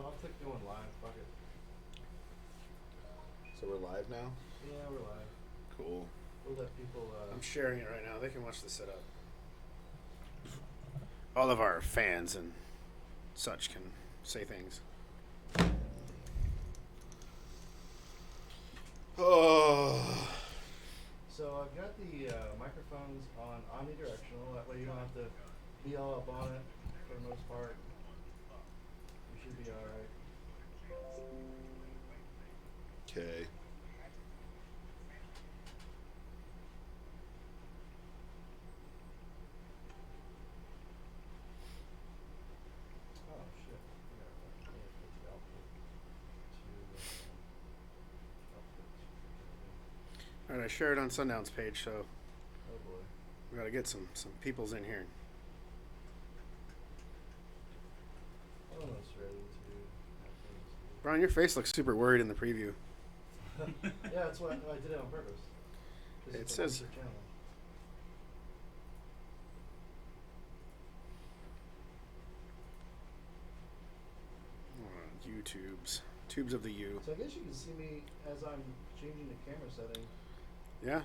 I'll click going live. Fuck it. So we're live now? Yeah, we're live. Cool. We'll let people. I'm sharing it right now. They can watch the setup. All of our fans and such can say things. Oh. So I've got the microphones on omnidirectional. That way you don't have to be all up on it for the most part. You should be alright. Okay. Oh shit. Yeah, I need to put the output to All right, I shared it on Sundown's page, so oh boy. we got to get some peoples in here. Almost ready to have things. Brian, your face looks super worried in the preview. Yeah, that's why I did it on purpose. 'Cause It it's a says- monster channel. YouTubes. Tubes of the U. So I guess you can see me as I'm changing the camera setting. Yeah?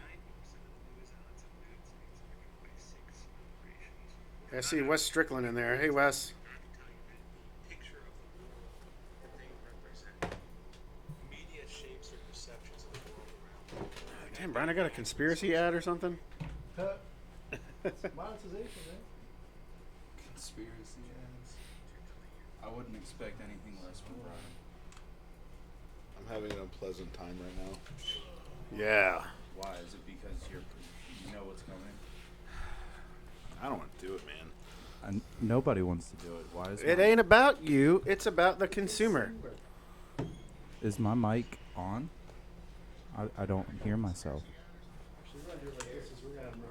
I see Wes Strickland in there. Hey, Wes. Damn, Brian, I got a conspiracy ad or something? It's monetization, man. Conspiracy ads. I wouldn't expect anything less from Brian. I'm having an unpleasant time right now. Yeah. Why? Is it because you know what's coming? I don't want to do it, man. Nobody wants to do it. Why is It ain't about you. It's about the consumer. Is my mic on? I don't hear myself. Actually, we're gonna do it like this since we're gonna have more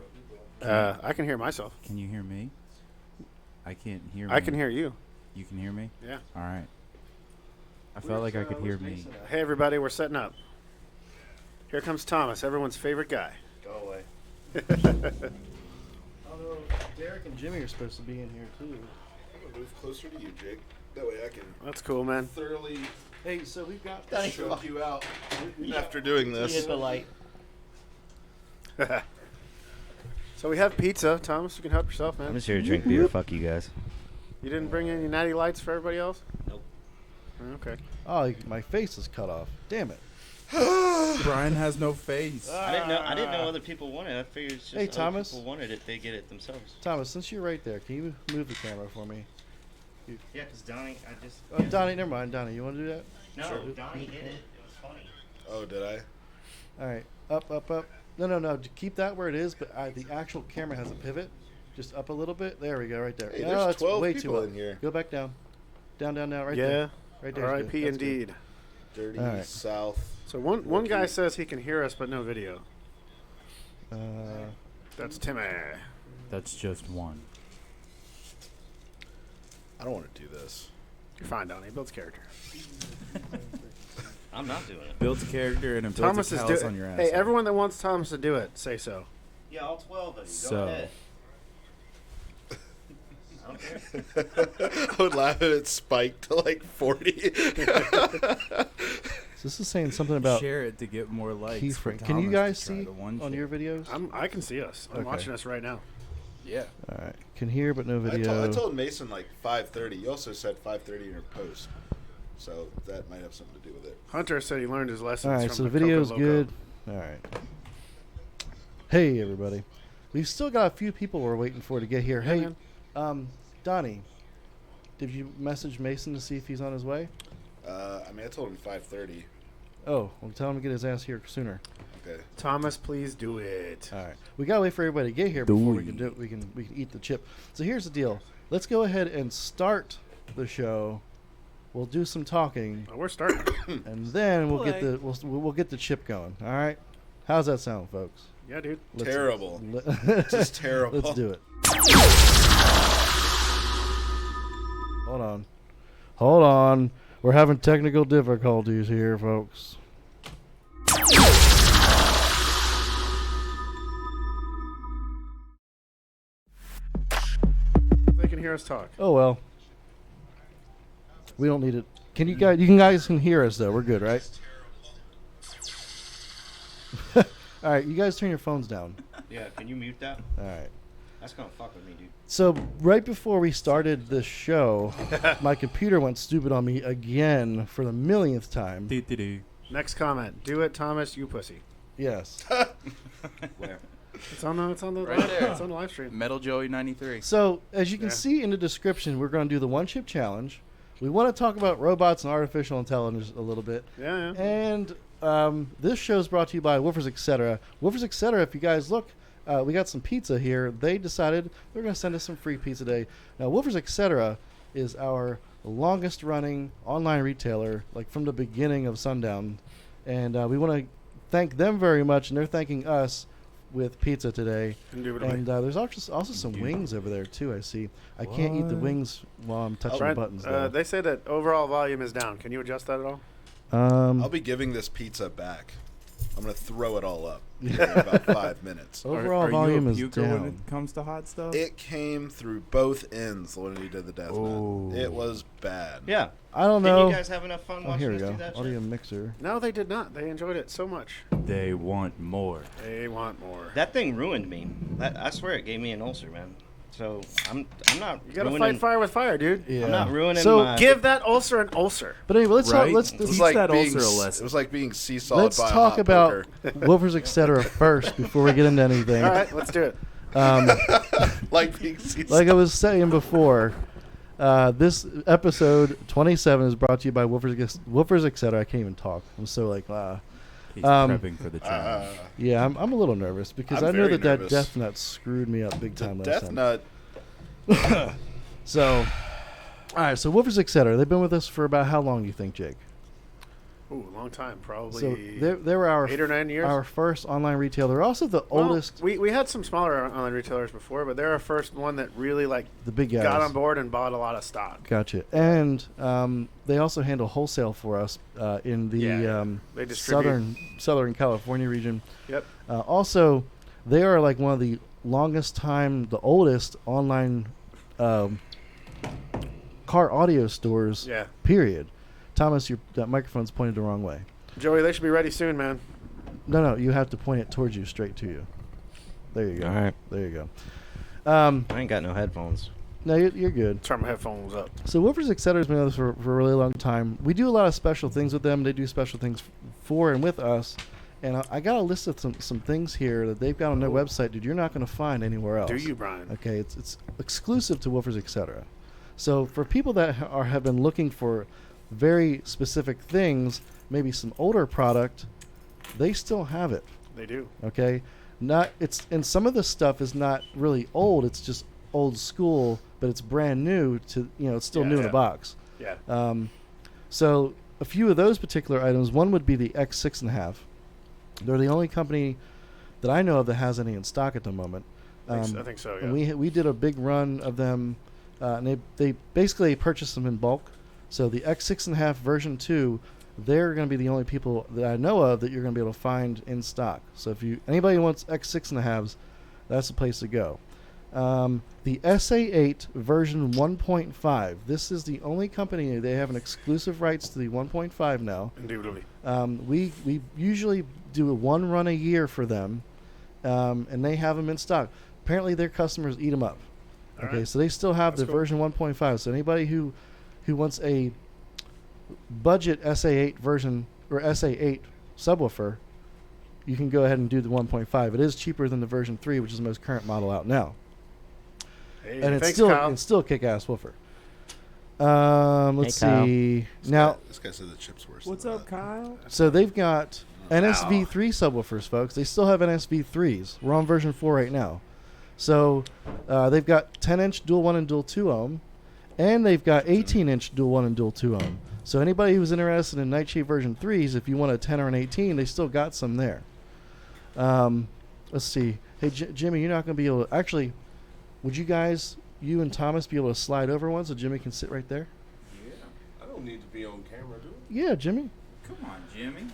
people. I can hear myself. Can you hear me? I can't hear me. I can hear you. You can hear me? Yeah. All right. I felt like I could hear me. Hey, everybody, we're setting up. Here comes Thomas, everyone's favorite guy. Go away. Although Derek and Jimmy are supposed to be in here too. I'm going to move closer to you, Jake. That way I can That's cool, man. thoroughly Hey, so we've got. choke you out after doing this. the light. So we have pizza. Thomas, you can help yourself, man. I'm just here to drink beer. Fuck you guys. You didn't bring any natty lights for everybody else? Nope. Okay. Oh, my face is cut off. Damn it. Brian has no face. I didn't know other people wanted it. I figured it's just Hey, other Thomas. people wanted it. They get it themselves. Thomas, since you're right there, can you move the camera for me? Yeah, because Donnie, I just... Oh, Donnie, never mind. Donnie, you want to do that? No, Sure. Donnie hit it. It was funny. Oh, did I? All right. Up, up, up. No. Keep that where it is, but the actual camera has a pivot. Just up a little bit. There we go, right there. Hey, no, there's it's 12 way people too up. in here. Go back down. Down, right yeah. there. Right there. R.I.P. indeed. Dirty All right. South. So one guy says he can hear us, but no video. Good. That's Timmy. That's just one. I don't want to do this. You're fine, Donnie. Builds character. I'm not doing it. Builds character and it builds Thomas a is palace doing. on your ass. Hey, everyone that wants Thomas to do it, say so. Yeah, all 12 of you. So- Go ahead. I don't care. I would laugh if it spiked to like 40. So this is saying something about Share it to get more likes. for keyframe. Can you Thomas guys to try see to one on share. your videos? I can see us. I'm Okay. watching us right now. Yeah. All right. Can hear but no I video. told Mason like 5:30. You also said 5:30 in your post. So that might have something to do with it. Hunter said he learned his lessons All right. from So the Coco video's Loco. good. All right. Hey everybody, we've still got a few people we're waiting for to get here. Yeah, Hey, man. Donnie, did you message Mason to see if he's on his way? I mean, I told him 5:30. Oh, well, tell him to get his ass here sooner. Okay. Thomas, please do it. All right, we gotta wait for everybody to get here before we can do it. We can eat the chip. So here's the deal. Let's go ahead and start the show. We'll do some talking, Oh, we're starting. and then we'll get the chip going. All right. How's that sound, folks? Yeah, dude. Terrible. Let's, Just terrible. Let's do it. Hold on. We're having technical difficulties here, folks. They can hear us talk. Oh well. We don't need it. Can you guys can hear us though? We're good, right? All right, you guys turn your phones down. Yeah, can you mute that? All right. That's gonna fuck with me, dude. So right before we started this show, my computer went stupid on me again for the millionth time. Next comment. Do it, Thomas. You pussy. Yes. Where? It's on the Right live, there. it's on the live stream. Metal Joey 93. So as you can Yeah. see in the description, we're going to do the one chip challenge. We want to talk about robots and artificial intelligence a little bit. Yeah. And this show is brought to you by Woofersetc. Woofersetc, if you guys look, we got some pizza here. They decided they're going to send us some free pizza today. Now, Woofersetc is our longest running online retailer, like from the beginning of Sundown. And we want to thank them very much, and they're thanking us with pizza today. Indubitably. And there's also some wings over there, too, I see. I can't eat the wings while I'm touching Brent, buttons, though. they say that overall volume is down. Can you adjust that at all? I'll be giving this pizza back. I'm going to throw it all up in about 5 minutes. Overall are volume you a is puker down. when it comes to hot stuff? It came through both ends when he did the death Oh. knot. It was bad. Yeah. I don't Did know. you guys have enough fun Oh, watching here we us go. do that Audio shit? mixer. No, they did not. They enjoyed it so much. They want more. They want more. That thing ruined me. I swear it gave me an ulcer, man. So I'm not. You gotta ruining, fight fire with fire, dude. Yeah. I'm not ruining So my. Give that ulcer an ulcer. But anyway, let's Right? let's Teach let's, that being, ulcer a lesson. It was like being seesawed let's by a talk hot about poker. Woofers, etc. first before we get into anything. All right, let's do it. Like being seesawed. Like I was saying before, this episode 27 is brought to you by Woofers, etc. I can't even talk. I'm so like, He's Um, prepping for the challenge. yeah, I'm a little nervous because I'm I know very that nervous. death nut screwed me up big the time last death time. nut. So, all right, so Woofers, etc. They've been with us for about how long, you think, Jake? Ooh, long time, probably. So they were our 8 or 9 years. our first online retailer. They're also the Well, oldest, We had some smaller online retailers before, but they're our first one that really the big guys. got on board and bought a lot of stock. Gotcha. And they also handle wholesale for us in the Yeah, they distribute. Southern California region. Yep. Also, they are like one of the longest time, the oldest online car audio stores. Yeah. Period. Thomas, that microphone's pointed the wrong way. Joey, they should be ready soon, man. No, you have to point it towards you, straight to you. There you go. All right. There you go. I ain't got no headphones. No, you're good. Turn my headphones up. So Woofers, etc. has been with us for a really long time. We do a lot of special things with them. They do special things for and with us. And I got a list of some things here that they've got on their website, dude. You're not going to find anywhere else. Do you, Brian? Okay, it's exclusive to Woofers, etc. So for people that have been looking for very specific things, maybe some older product, they still have it. They do. Okay, and some of the stuff is not really old. It's just old school, but it's brand new to it's still new in a box. Yeah. So a few of those particular items. One would be the X6.5. They're the only company that I know of that has any in stock at the moment. I think so. Yeah. And we did a big run of them, and they basically purchased them in bulk. So the X6.5 version 2, they're going to be the only people that I know of that you're going to be able to find in stock. So if anybody wants X6.5s, that's the place to go. The SA8 version 1.5. This is the only company, they have an exclusive rights to the 1.5 now. Indubitably. We usually do one run a year for them, and they have them in stock. Apparently their customers eat them up. All Okay, right. so they still have That's the cool. version 1.5. So anybody who wants a budget SA8 version or SA8 subwoofer, you can go ahead and do the 1.5. It is cheaper than the version 3, which is the most current model out now. Hey, And thanks, Kyle. it's still a kick-ass woofer. Let's Hey, Kyle. see. Now, This guy said the chip's worse. What's than up, Kyle? so they've got NSV3 subwoofers, folks. They still have NSV3s. We're on version 4 right now. So they've got 10-inch dual 1 and dual 2 ohm, and they've got 18-inch dual 1 and dual 2 ohm. So anybody who's interested in Nightshade version 3s, if you want a 10 or an 18, they still got some there. Let's see. Hey, Jimmy, you're not going to be able to... Actually, would you guys, you and Thomas, be able to slide over one so Jimmy can sit right there? Yeah, I don't need to be on camera, do I? Yeah, Jimmy. Come on, Jimmy.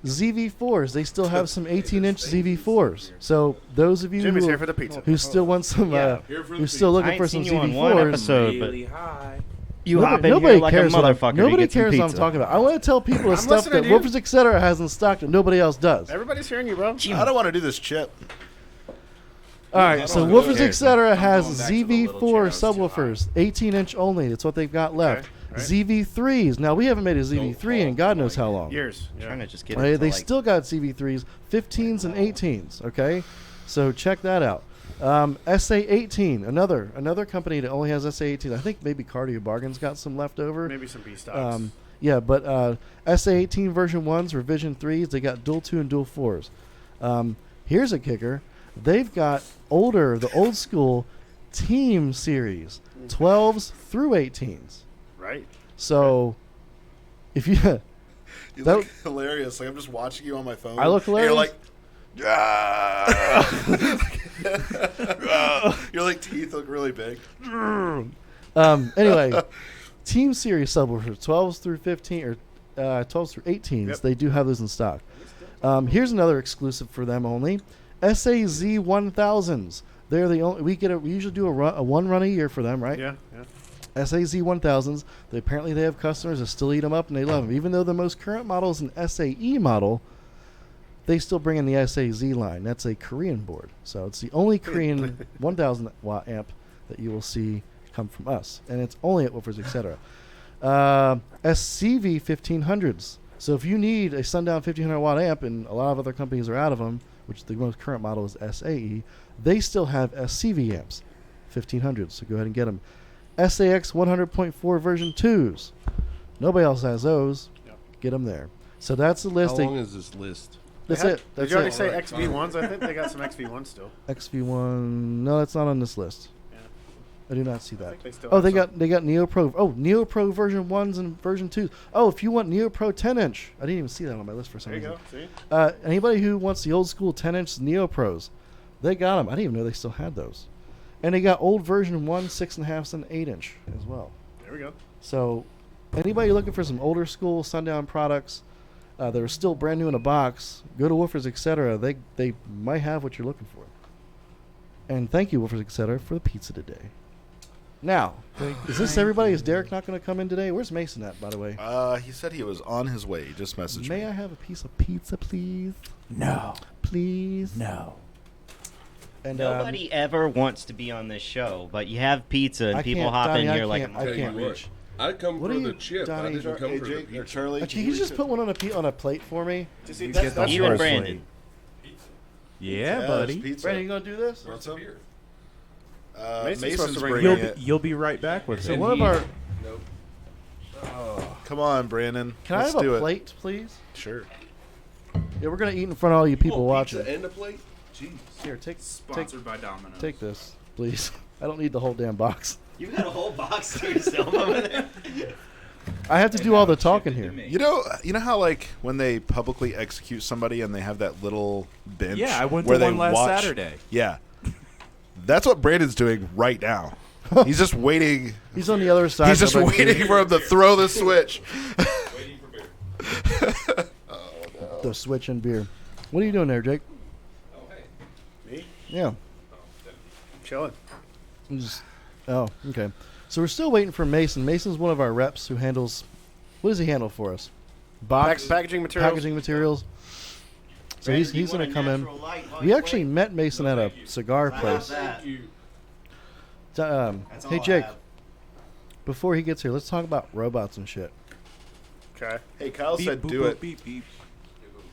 ZV4s. They still have some 18-inch ZV4s. So those of you Jimmy's who, here for the pizza. still want some, Yeah. Here for the who's still I looking ain't for some seen you on one ZV4s, episode, but Really high. You hop in here like a motherfucker. to Nobody get some cares what I'm pizza. talking about. I want to tell people the I'm stuff that listening, dude. Woofersetc, etc. has in stock that nobody else does. Everybody's hearing you, bro. I don't want to do this chip. All right, so don't Woofersetc, care. etc. has going back to the little ZV4 chair, it's too subwoofers, 18-inch only. That's what they've got left. right. ZV3s. Now we haven't made a ZV3 in God knows how long. Years. I'm Yeah. trying to just get They it. To, like, still got ZV3s, 15s and 18s. Okay, so check that out. SA18, another company that only has SA18. I think maybe Cardio Bargain's got some left over. Maybe some B stocks. Yeah, but SA18 version 1s, revision 3s, they got dual 2 and dual 4s. Here's a kicker. They've got the old school team series, 12s through 18s. Right. So if you You That- look hilarious. Like I'm just watching you on my phone. I look and you're hilarious? like, "Ah." Your like teeth look really big. Anyway, team series subwoofers, 12s through 15 or 12s through 18s. Yep. They do have those in stock. Here's another exclusive for them only. SAZ 1000s. They're the only we usually do a one run a year for them, right? Yeah. Yeah. SAZ 1000s. Apparently they have customers that still eat them up and they love them. Even though the most current model is an SAE model, they still bring in the SAZ line. That's a Korean board. So it's the only Korean 1000 watt amp that you will see come from us. And it's only at Woofers, etc. SCV 1500s. So if you need a Sundown 1500 watt amp, and a lot of other companies are out of them, which the most current model is SAE, they still have SCV amps, 1500s. So go ahead and get them. SAX 100.4 version 2s. Nobody else has those. Yep. Get them there. So that's the How list. long is this list? That's They had- it. That's Did you already it. say XV1s? I think they got some XV1s still. XV1. No, that's not on this list. Yeah. I do not see I that. think they still Oh, have they some. got Neo Pro. Oh, Neo Pro version 1s and version 2s. Oh, if you want Neo Pro 10-inch. I didn't even see that on my list for some There you reason. go. See? Anybody who wants the old school 10-inch Neo Pros, they got them. I didn't even know they still had those. And they got old version 1, 6.5s, and 8-inch as well. There we go. So anybody looking for some older school Sundown products that are still brand new in a box, go to Woofers, etc. They might have what you're looking for. And thank you, Woofers, etc., for the pizza today. Now, is this everybody? Is Derek not going to come in today? Where's Mason at, by the way? He said he was on his way. He just messaged May me. I have a piece of pizza, please? No. Please? No. And Nobody ever wants to be on this show, but you have pizza and I people can't, hop Donnie, in I here like a can't- I Tell you can't what, reach. I come What for are the you, chip. Donnie? I didn't come Hey, for the Jake, or pizza. Charlie, Can you just put one on a plate for me? Just eat You that get stuff. the Even first Brandon. plate. Yeah, there's buddy. Pizza. Brandon, you going to do this? What's up? the beer? Mason's supposed Mason's to bring bringing You'll it. you'll be right back with So him. one of our... Nope. Come on, Brandon. Can Let's I have do a it. plate, please? Sure. Yeah, we're going to eat in front of all you people watching. Pizza and a plate? Jeez. Here, take Sponsored by Domino's. take this, please. I don't need the whole damn box. You got a whole box to yourself over there. I have to do all the talking here. You know how like when they publicly execute somebody and they have that little bench. Yeah, I went where to they one last watch? Saturday. Yeah, that's what Brandon's doing right now. He's just waiting. He's on the other side. He's just of the- waiting for him to throw the switch. Waiting for beer. The switch and beer. What are you doing there, Jake? Oh, hey. Me? Yeah. Chilling. Oh, okay. So we're still waiting for Mason. Mason's one of our reps who handles. What does he handle for us? Box Packaging materials. packaging materials. So he's going to come in. We actually met Mason at a cigar place. Thank you. Hey Jake, before he gets here, let's talk about robots and shit. Okay. Hey, Kyle Beep, said boop, do boop, it. Beep, beep.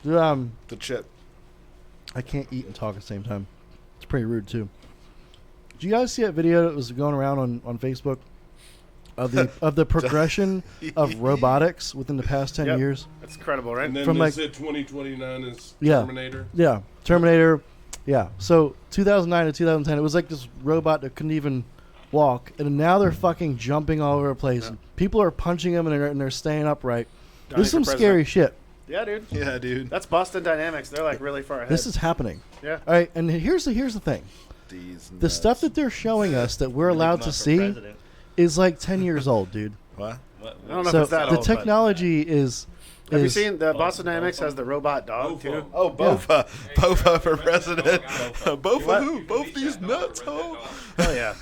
The The chip. I can't eat and talk at the same time. It's pretty rude too. Did you guys see that video that was going around on Facebook of the progression of robotics within the past 10 Yep. years? That's incredible, right? And then From they like- said 2029 is Yeah. Terminator. Yeah, Terminator. Yeah. So 2009 to 2010, it was like this robot that couldn't even walk, and now they're fucking jumping all over the place. Yeah. People are punching them, and they're staying upright. Donnie This is some for scary president. shit. Yeah, dude. Yeah, dude. That's Boston Dynamics. They're like really far ahead. This is happening. Yeah. All right, and here's the thing. These The stuff that they're showing us that we're allowed to see is like 10 years old, dude. What? I don't know So if it's that the old. but- technology is. Have you is- seen the Boston Dynamics has the robot dog too? Oh, Bofa. Bofa for president. Bofa What? who? Both these nuts, ho. Oh yeah.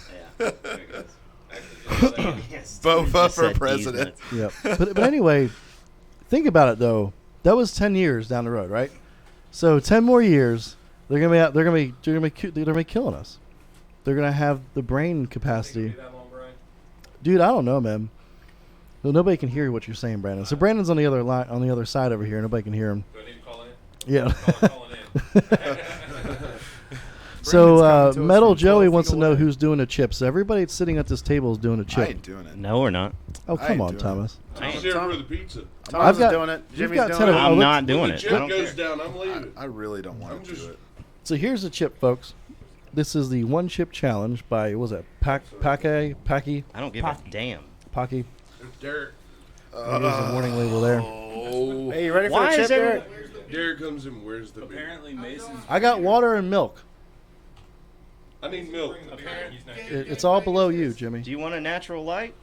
Yes, Boba I for said D's president. nuts. Yep. But anyway, think about it though. That was 10 years down the road, right? So 10 more years, they're gonna be killing us. They're gonna have the brain capacity. Dude, I don't know, man. Well, nobody can hear what you're saying, Brandon. So Brandon's on the other line, on the other side over here. Nobody can hear him. Do I need to call in? Yeah. Calling in. So Brandon's coming to us Metal from 12 Joey feet wants to know away. who's doing the chips. So everybody that's sitting at this table is doing a I chip. ain't doing it. No, we're not. Oh, I come ain't on, doing it. Thomas. I'm here for the pizza. Thomas I've is got- doing it. you've Jimmy's got doing 10 it. of- I'm look- not When doing the it. I chip don't goes care. down, I'm leaving. I really don't want I'm to just- do it. So here's the chip, folks. This is the one chip challenge by what was it? Packy. I don't give a damn. There's Derek. a warning label there. Oh. Hey, you ready for Why the chip, is there- Derek? Derek comes in. Where's the beer? Apparently Mason's. I got water and milk. I need milk. It's all below you, Jimmy. Do you want a natural light?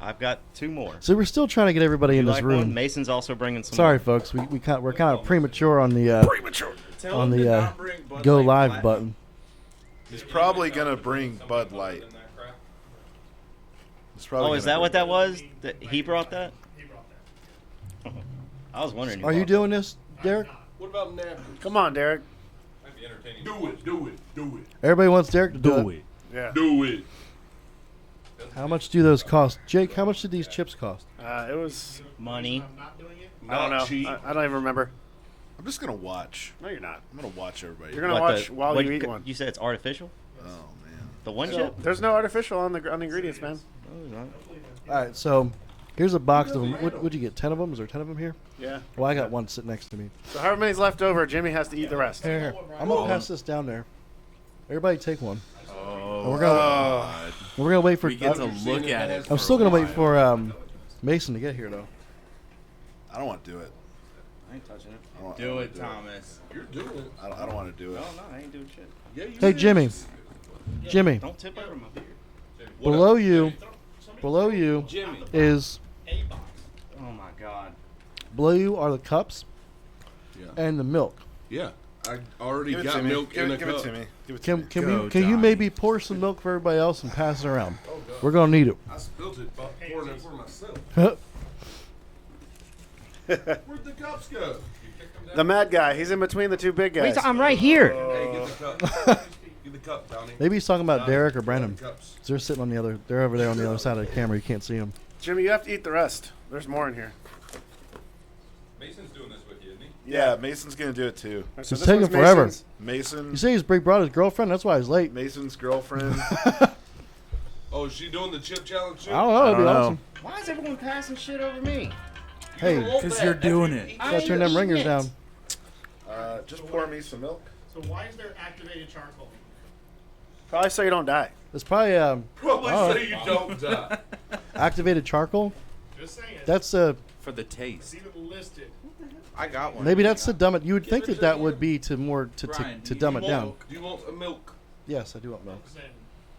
I've got 2 more. So we're still trying to get everybody You in this like room. one? Mason's also bringing some. Sorry, folks. We're kind of premature on the Tell on him to the not bring Bud go Light live Platinum. button. He's probably gonna bring Bud Light. He's probably Oh, is gonna that what bring that was? That he brought that? I was wondering. who Are you brought doing this, Derek? What about napkins? Come on, Derek. Do it. Do it. Do it. Everybody wants Derek to do, Do it. it. Yeah. Do it. How much do those cost, Jake? How much did these chips cost? It was. that. Money. I don't know. Cheap. I don't even remember. I'm just gonna watch. No, you're not. I'm gonna watch everybody. You're gonna What, watch the- while what you eat one. You said it's artificial? Oh man. The one So, chip? there's no artificial on the ingredients, man. All right, so here's a box of them. What'd you get? 10 of them? Is there 10 of them here? Yeah. Well, I got one sitting next to me. So however many's left over, Jimmy has to eat the rest. Here. I'm gonna pass this down there. Everybody take one. Oh, We're gonna wait for. we get to look at it. I'm still gonna wait for Mason to get here though. I don't want to do it. I ain't touching it. I don't, I Do don't wanna it, Thomas. You're doing it. I don't want to do it. No, I ain't doing shit. Yeah, you Hey did. Jimmy, Jimmy, Don't tip over my beer. below you Jimmy. is Oh my god. below you are the cups Yeah. and the milk. Yeah. I already Give it got to me. milk Give in it, a give cup. it to me. Give it to me. Can Go, you Johnny. maybe pour some milk for everybody else and pass it around? We're gonna need it. I spilled it, but pouring it for myself. Where'd the cups go? The mad guy. He's in between the two big guys. I'm right here. Hey, get the cup. Get the cup, Donnie. Maybe he's talking about Derek or Brennan. Cups. 'Cause they're sitting on the other. They're over there on the other side of the camera. You can't see them. Jimmy, you have to eat the rest. There's more in here. Mason's doing this with you, isn't he? Yeah, Mason's gonna do it too. So It's this taking one's forever. Mason's. Mason. You say he's brought his girlfriend. That's why he's late. Mason's girlfriend. Oh, is she doing the chip challenge too? I don't know. It'd be don't know. awesome. Why is everyone passing shit over me? Hey, Because you're doing it. gotta turn them ringers down. Just pour me some milk. So why is there activated charcoal? Probably so you don't die. It's probably Probably Oh. say you don't die. activated charcoal. Just saying. That's For the taste. It's even listed. I got one. maybe that's to dumb it. You would think that that would be to more to Brian, to do dumb Do it you down. want- Do you want a milk? Yes, I do want milk. I'm saying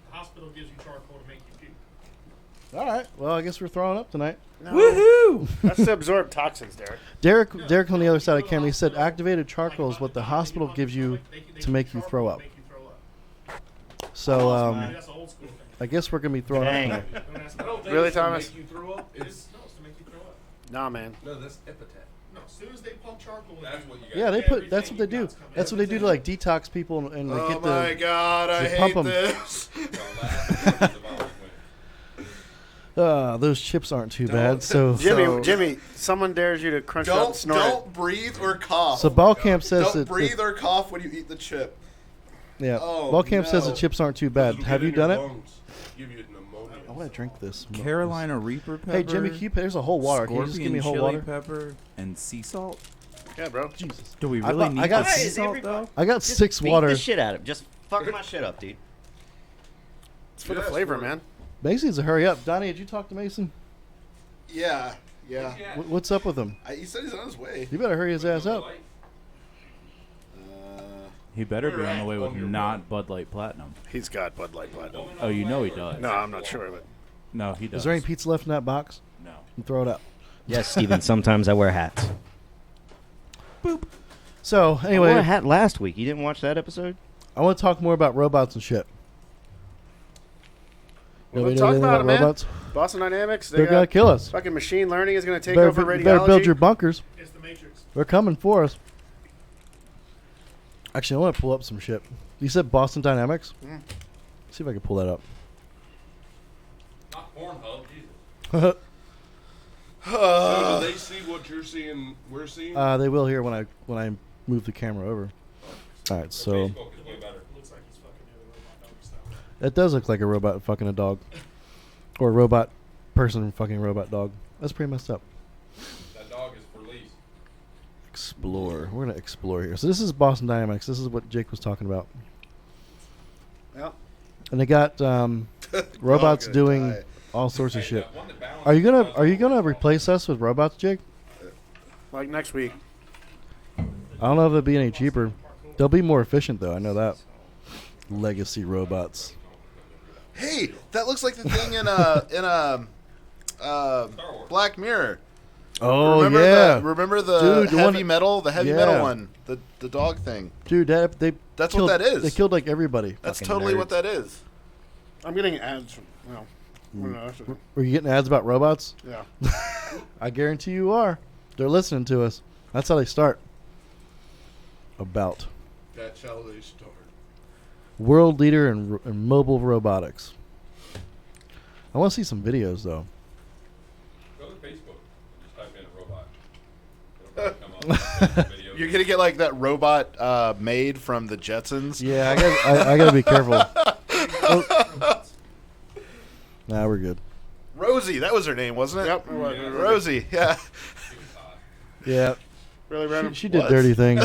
the hospital gives you charcoal to make you puke. All right. Well, I guess we're throwing up tonight. Woohoo! That's to absorb toxins, Derek. Derek on the other side of the camera, he said activated charcoal is what the hospital gives you to make you throw up. Make you throw up. So Maybe that's an old school thing. I guess we're gonna be throwing Dang. up tonight. Don't ask I me. don't think Really, it's to Thomas? make you throw up. It's, It's no, it's to make you throw up. Nah, man. no, that's epitaph. No, as soon as they pump charcoal in That's you, what you got. Yeah, they put. That's what they do. That's what they do to like detox people and like, Oh get my the. god, I they hate pump 'em. this. Those chips aren't too bad. So Jimmy, someone dares you to crunch it up and Don't snort it. don't breathe or cough. so Ballcamp says don't that. breathe or cough when you eat the chip. Yeah, Oh, Ballcamp says the no. chips aren't too bad. It'll Have get you in your done it? lungs. Give you pneumonia. I want to drink this. Carolina Reaper pepper. Hey Jimmy, there's a whole water. Can you just give me a whole chili water? pepper and sea salt. Yeah, bro. Jesus. Do we I really thought- need I got the sea s- salt though? I got Just 6 beat water. the shit out of it. Just fuck my shit up, dude. It's for the Yes, flavor, bro. man. Mason needs to hurry up. Donnie, did you talk to Mason? Yeah. What's up with him? He said he's on his way. You better hurry his ass up. He better be on the way with On your not Bud Light Platinum. He's got Bud Light Platinum. Oh, you know he does. No, I'm not sure, but No, he does. Is there any pizza left in that box? No. And throw it up. Yes, Steven, sometimes I wear hats. So I wore a anyway, hat last week. You didn't watch that episode? I want to talk more about robots and shit. Nobody Let's know talk anything about it, man. robots? Boston Dynamics, They're gonna kill us. fucking machine learning is going to take Better, over better build radiology. your bunkers. It's the Matrix. They're coming for us. Actually, I want to pull up some shit. You said Boston Dynamics? Mhm. See if I can pull that up. Not Pornhub, Jesus. So do they see what you're seeing? We're seeing. They will here when I move the camera over. All right, so Facebook is way better. Looks like he's fucking the other robot dog style. that does look like a robot fucking a dog, or a robot person fucking a robot dog. That's pretty messed up. That dog is for lease. Explore. We're gonna explore here. So this is Boston Dynamics. This is what Jake was talking about. Yeah. And they got robots gonna doing die. all sorts of Hey, shit. that one that balances Are you does gonna all replace us with robots, Jake? Like next week. I don't know if it'll be any cheaper. They'll be more efficient though. I know that. Legacy robots. Hey, that looks like the thing in Black Mirror. Oh remember yeah, remember the Dude, the heavy one- metal, the heavy yeah. metal one, the dog thing. dude. They That's killed, what that is. They killed like everybody. That's Fucking totally nerds. what that is. I'm getting ads from, well, I don't know, that's what- Were you getting ads about robots? yeah. I guarantee you are. They're listening to us. That's how they start. About That's how they start. world leader in mobile robotics. I want to see some videos though. Go to Facebook and just type in a robot. It'll probably come up. Videos. You're gonna get like that robot made from the Jetsons. Yeah, I gotta be careful. Oh. Nah, we're good. Rosie, that was her name, wasn't it? Yep, it was. Yeah. Rosie. Yeah. Yeah, Really random. she did What? dirty things.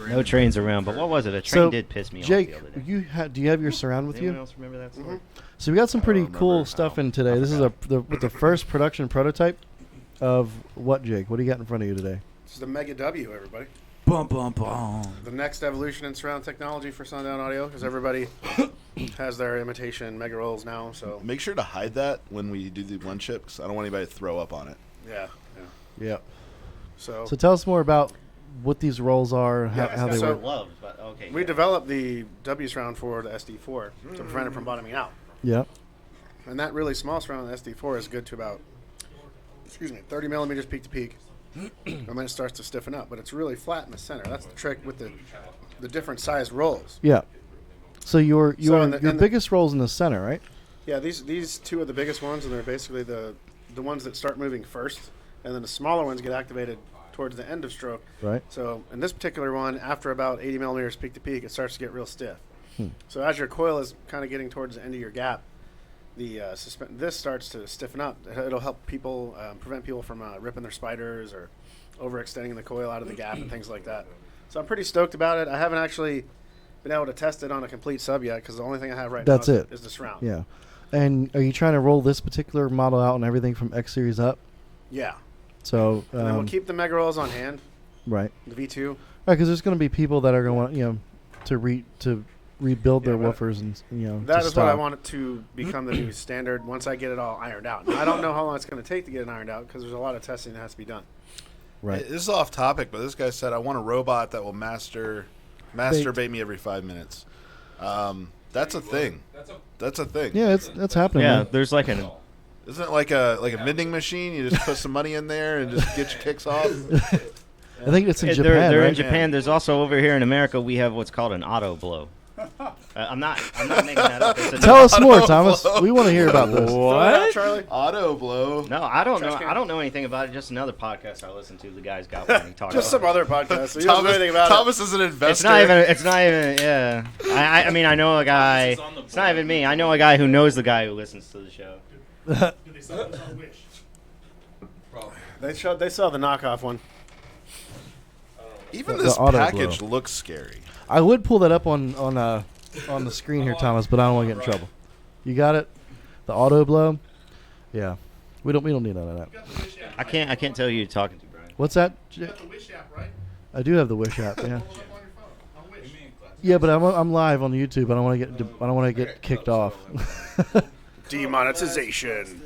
No trains around, but what was it? A train So, did piss me Jake, off the other day. do you have your surround with Anyone you? else remember that story? So we got some pretty remember cool how. stuff in today. This is with the first production prototype of what, Jake? What do you got in front of you today? This is the Mega W, everybody. Bum bum bum. The next evolution in surround technology for Sundown Audio, because everybody has their imitation Mega Rolls now. So Make sure to hide that when we do the one chip, because I don't want anybody to throw up on it. yeah. Yeah. So, So tell us more about what these rolls are, how, Yeah, how they so- work. Loved, but okay. we yeah. developed the W surround for the SD4 to prevent it from bottoming out. Yeah. And that really small surround, the SD4, is good to about, 30 millimeters peak to peak. And then it starts to stiffen up. But it's really flat in the center. That's the trick with the different sized rolls. Yeah. So your in the- biggest roll's in the center, right? Yeah, these two are the biggest ones, and they're basically the ones that start moving first. And then the smaller ones get activated towards the end of stroke. Right. So in this particular one, after about 80 millimeters peak to peak, it starts to get real stiff. Hmm. So as your coil is kind of getting towards the end of your gap, the this starts to stiffen up. It'll help people prevent people from ripping their spiders or overextending the coil out of the gap and things like that. So I'm pretty stoked about it. I haven't actually been able to test it on a complete sub yet because the only thing I have right That's now it. is the surround. Yeah. And are you trying to roll this particular model out and everything from X series up? Yeah. So And then we'll keep the Mega Rolls on hand, right. the V2. Right, because there's going to be people that are going to want to rebuild their Yeah, but woofers and That to is what I style. want it to become the new standard once I get it all ironed out. Now, I don't know how long it's going to take to get it ironed out because there's a lot of testing that has to be done. Right. This is off topic, but this guy said, I want a robot that will masturbate me every 5 minutes. That's a thing. That's a thing. Yeah, that's happening. Yeah, man. there's like an. Isn't it like a vending machine? You just put some money in there and just get your kicks off. I think it's in They're, Japan, they're right? in Japan. There's also over here in America we have what's called an auto blow. I'm not making that up. It's a Tell us more, Auto Thomas. blow. We want to hear about this. Throw it out, Charlie. Auto blow. No, I don't know. Trash can. I don't know anything about it. Just another podcast I listen to. The guy's got one. He talks Just some about other podcast. So you don't know anything about Thomas is an it. investor. It's not even. Yeah. I mean, I know a guy. It's not even me. I know a guy who knows the guy who listens to the show. Do they sell this on Wish? it. They saw the knockoff one. Even The this auto package blow. looks scary. I would pull that up on the screen here, Thomas, but I don't want to get in trouble. You got it? The auto blow? Yeah. We don't need none of that. You got the Wish app, I can't tell who you're talking to, Brian. What's that? You got the Wish app, right? I do have the Wish app, yeah. Pull it up on your phone. On Wish. Yeah, but I'm live on YouTube. I don't want to get kicked off. Demonetization.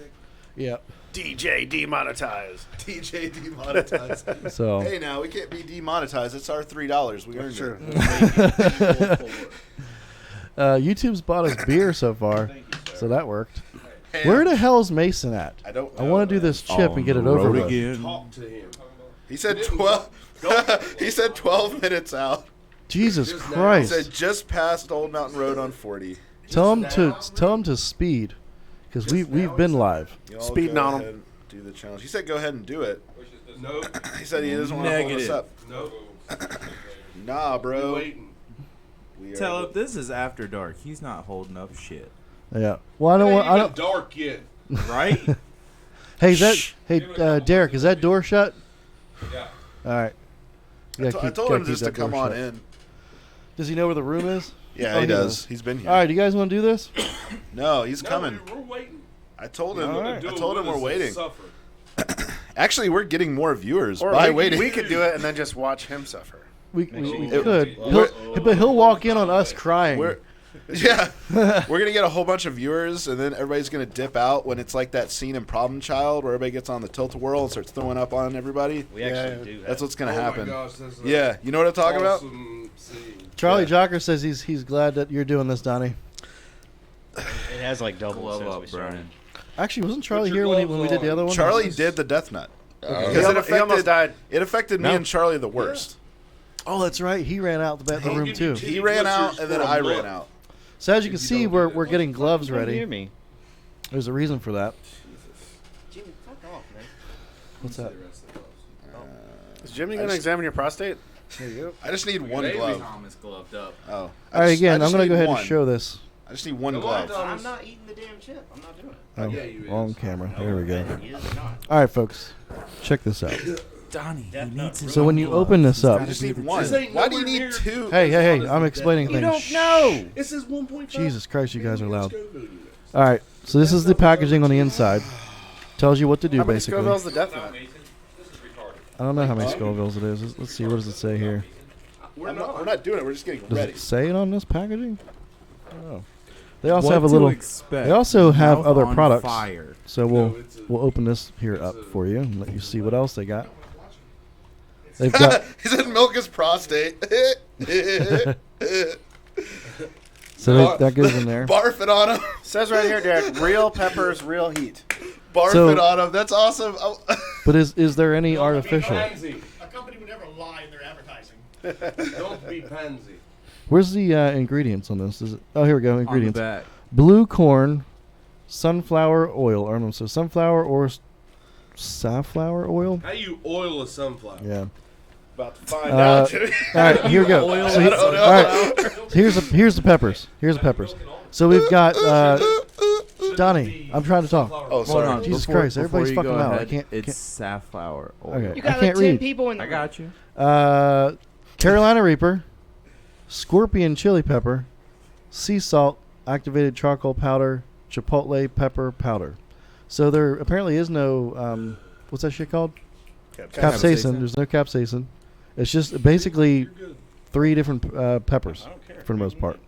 Yeah. DJ demonetized. DJ demonetized. So Hey, now we can't be demonetized. It's our $3. We earned Sure. it. YouTube's bought us beer so far, Thank you, sir. so that worked. Hey, Where the hell's Mason at? I don't I know, want to do man. this chip and get it over with. Again. Talk to him. He said 12. He said 12 minutes out. Jesus Just now. He Christ! said just past Old Mountain Road on 40. Tell him to speed, because we've been live. Y'all Speeding go on him. ahead and do the challenge. He said go ahead and do it. Nope. He said he doesn't want to hold us Negative. up. Nope. Nah, We're bro. waiting. We are- Tell him this is after dark. He's not holding up shit. Yeah. Well, I don't It want. ain't I even don't. dark yet. Right? Hey, Shh. Derek, is that door shut? Yeah. All right. I told him just to come on in. Does he know where the room is? Yeah, Oh, he knows. does. He's been here. All right, do you guys want to do this? No, he's No, coming. We're waiting. I told him. All I right. told him we're With us waiting. Suffer. Actually, we're getting more viewers Or by we, waiting. we could do it and then just watch him suffer. We It- could. we're- But he'll walk in on us crying. We're, yeah, we're gonna get a whole bunch of viewers, and then everybody's gonna dip out when it's like that scene in Problem Child where everybody gets on the tilt-a-whirl and starts throwing up on everybody. We actually do that. That's what's gonna Oh my happen. gosh, that's a Yeah, you know what I'm talking about? awesome scene. Charlie Yeah. Jocker says he's glad that you're doing this, Donnie. It has like double Glove since up, we started. Brian. Actually, wasn't Charlie Put your here when we gloves did the on. other one? Charlie did the death nut He because almost- he almost died. It affected me No. and Charlie the worst. Oh, that's right. He ran out the I'll room give too. you He ran out, and then I ran out. So as you can If you see, don't we're do that, we're getting gloves Don't ready. hear me. There's a reason for that. Jimmy, fuck off, man. What's that? Is Jimmy going to examine your prostate? There you go. I just need one Maybe. glove. Thomas gloved up. Oh, All right, again, I'm gonna go ahead and show this. I just need one Come on, glove. Tom. I'm not eating the damn chip. I'm not doing it. Oh, Yeah, you wrong is. camera. There we go. He is not. All right, folks, check this out. Donnie, he Death needs Nut. his So when own you gloves. open this He's up- I gotta just be need the one. This ain't Why do you nowhere need near two? Hey, as hey, hot as I'm the explaining You things. don't know. It says 1.5. Jesus Christ, you guys are loud. Scoville units. All right, so this is the packaging on the inside. Tells you what to do, How many basically. Scoville's the death nut? Mason, this is retarded. I don't know how many Scovilles it is. Let's see. What does it say here? We're We're not doing it. We're just getting Does ready. it say it on this packaging? I don't know. They also What have a to little. expect. They also have Mouth other on products. Fire. So we'll open this here up for you and let you see what else they got. They've got. He said milk is prostate. So that goes in there. Barf it on him. Says right here, Derek, real peppers, real heat. Barf So- it on him. That's awesome. Oh. But is there any Don't be artificial? pansy. A company would never lie in their advertising. Don't be pansy. Where's the ingredients on this? Is it? Oh, here we go. On the Ingredients: back. blue corn, sunflower oil. Or no, so sunflower or safflower oil. How you oil a sunflower? Yeah. About to find Uh, out. Jimmy. All right, here we go. Oil So it. all right, so here's the peppers. Here's the peppers. So we've got Donnie. I'm trying to talk. Oh, Hold sorry. on. Jesus before, Christ, before everybody's you fucking go loud. I ahead, can't- It's can't- safflower oil. Okay. You I got can't like 10 read. people in the I got you. Carolina Reaper, scorpion chili pepper, sea salt, activated charcoal powder, chipotle pepper powder. So there apparently is no what's that shit called? Capsaicin. There's no capsaicin. It's just basically 3 different peppers for the most part.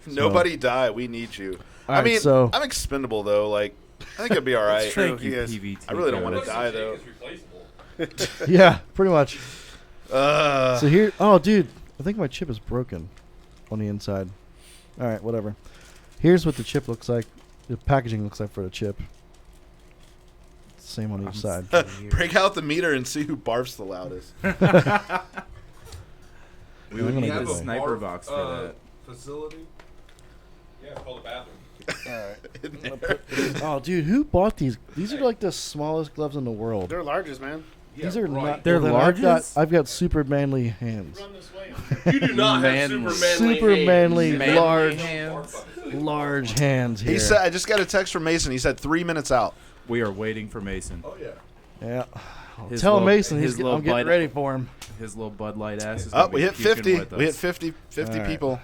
Nobody die. We need you. All I right, mean, so I'm expendable though. Like, I think it'd be all right. true. Thank you, He is. PVT. I really don't want to guys. die though. It's replaceable. yeah, pretty much. Uh, So here, oh dude, I think my chip is broken on the inside. All right, whatever. Here's what the chip looks like. The packaging looks like for the chip. Same on each side. break out the meter and see who barfs the loudest. We would I'm need gonna a do that. sniper box for that. Facility. Yeah, it's called a bathroom. Oh, dude, who bought these? These are like the smallest gloves in the world. They're largest, man. Yeah, These are right. not. They're well, then largest? I've got super manly hands. Run this way. You do not have Manly. super manly Super manly, Manly large, hands. large hands here. He said, I just got a text from Mason. He said 3 minutes out. We are waiting for Mason. Oh yeah. Yeah. His Tell little- Mason his little I'm getting bud- ready for him. His little Bud Light ass is Oh, gonna we be hit puking 50. with We hit us. 50 All right. people.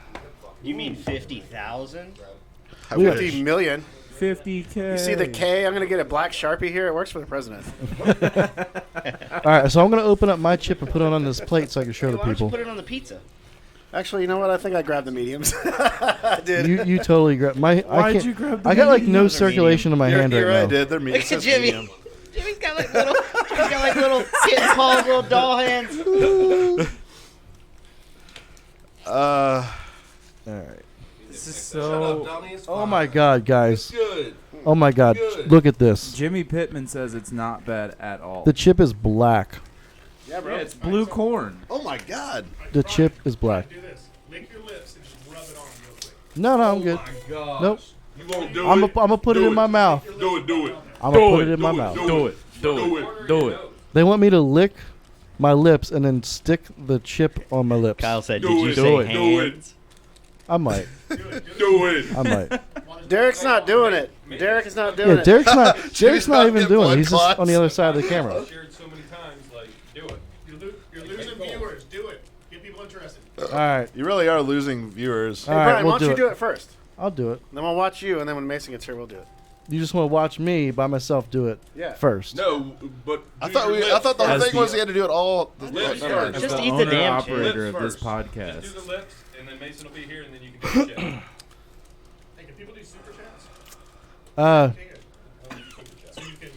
You mean 50,000? I We- wish. 50 million. 50K. You see the K? I'm going to get a black Sharpie here. It works for the president. All right, so I'm gonna open up my chip and put it on this plate so I can show Hey, the why don't you people. put it on the pizza? Actually, you know what? I think I grabbed the mediums. I did. You totally grab my. I Why'd can't. you grab the I got like medium? no Those are circulation in my hand You're right right, now. dude. They're Look at says Jimmy. medium. Jimmy's got like little kitten paws, little doll hands. Uh, All right. This is Shut up, so. Donnie. It's Oh fine. my God, guys! It's good. Oh my God! Good. Look at this. Jimmy Pittman says it's not bad at all. The chip is black. Yeah, bro. Yeah, it's blue corn. Oh my God. The chip is black. Do this. Lick your lips and just rub it on real quick. No, no, I'm good. Oh my gosh. Nope. You won't do I'm it. gonna put it Do in my mouth. Do it. Do it. I'm gonna put it in my mouth. Do it. Do it. Do it. They want me to lick my lips and then stick the chip on my lips. Kyle said, Do "Did you it. say Do it. Do it. hands?" I might. Do it. I might. Derek's not doing it. Derek is not doing Yeah, it. Derek's not. Derek's not not even getting doing it. blood He's just clots. on the other side of the camera. I've shared so many times, like, do it. You're losing viewers. Do it. Get people interested. All right. You really are losing viewers. Hey, All right, Brian, we'll why don't you do do it. it first? I'll do it. Then we'll watch you, and then when Mason gets here, we'll do it. You just want to watch me by myself do it Yeah. first. No, but I do thought your I lips thought the whole As thing the- was you had to do it all. Lips never mind. first. Just As the eat the owner damn chip. operator of Lips this first. podcast. Just do the lips, and then Mason will be here, and then you can do the chip. Hey, can people do super chats? Uh, So you can.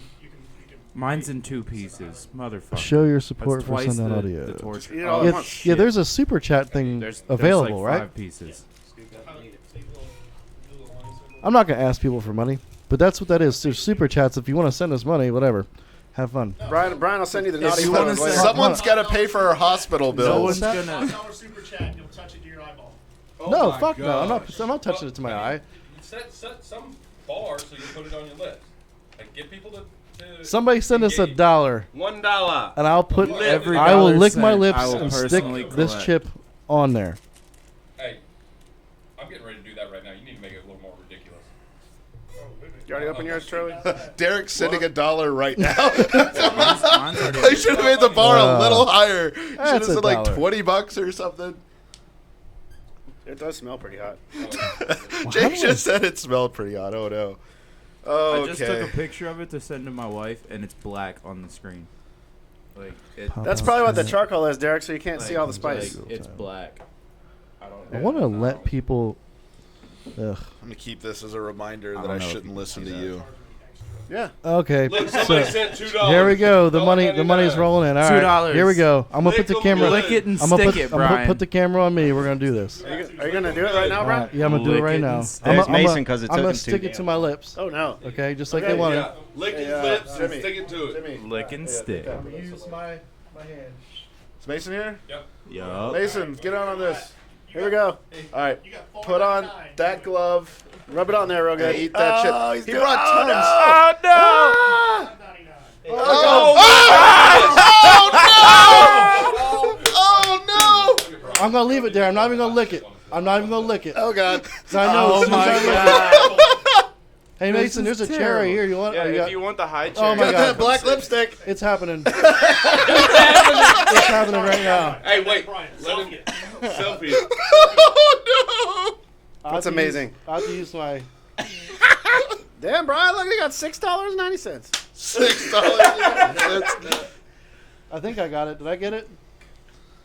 Mine's in 2 pieces, motherfucker. show your That's support for twice Sundown the Audio. torture. Eat it all at Yeah, once. yeah, there's a super chat thing There's available, like 5 right? pieces. I'm not gonna ask people for money, but that's what that is. There's super chats. If you want to send us money, whatever, have fun. Brian will send you the If naughty you photos wanna later. send- Someone's got to pay for our hospital No bills. one's gonna. $5 super chat and you'll touch it to your eyeball. Oh No, my fuck no. I'm gosh. not touching it to my eye. Set some bar so you put it on your lips. Like, get people to Somebody send us engage. $1, $1. and I'll put. Every I will dollar lick my sent, lips I will and stick personally this collect. chip on there. Hey, I'm getting ready to do that right now. You need to make it a little more ridiculous. You already open yours, Charlie? Derek's sending $1 right now. Mine's already I should have made the bar a little higher. Should have That's said like $1. $20 or something. It does smell pretty hot. Jake just said it smelled pretty hot. Oh no. I just took Okay. a picture of it to send to my wife, and it's black on the screen. Like it. That's probably what the charcoal is, Derek, so you can't see all the spice. Like, it's black. I don't. I want to let people. Ugh. I'm gonna keep this as a reminder I that don't I know if shouldn't you listen can to do you. Yeah. Okay. Look, So somebody sent $2. here we go. The money's rolling in. All right. $2. Here we go. I'm gonna Lick put the 'em camera. good. Lick it and I'm gonna stick put. it, I'm gonna Brian. put the camera on me. We're gonna do this. Are you gonna do it right now, All Brian? right. Yeah, I'm gonna do it Lick right it now. and stick I'm There's gonna- Mason 'cause it I'm took gonna him stick too it to damn my long. lips. Oh no. Okay, just like Okay, they wanted. Yeah. Lick his Hey, lips and Jimmy. stick it to it. Jimmy. Lick and stick. I'm gonna use my hand. Is Mason here? Yep. Yup. Mason, get on this. Here we go. All right. You got Put on $4.99. that glove. Rub it on there real good. And eat that chip. He's He doing- brought oh, tons. no. Oh no! Oh no! I'm gonna leave it there. I'm not even gonna lick it. I'm not even gonna lick it. Oh god! 'Cause I know. Oh as soon as my I lick god! it- Hey This Mason, is there's a chair right terrible. here. You want? Yeah, oh, you if got- you want the high chair. Oh my god! Black lipstick. It's happening. It's happening right now. Hey, wait. Brian, Let him selfie. selfie. Oh That's amazing. I have to use my. Damn, Brian, look, you got $6.90. no! $6. I think I got it. Did I get it?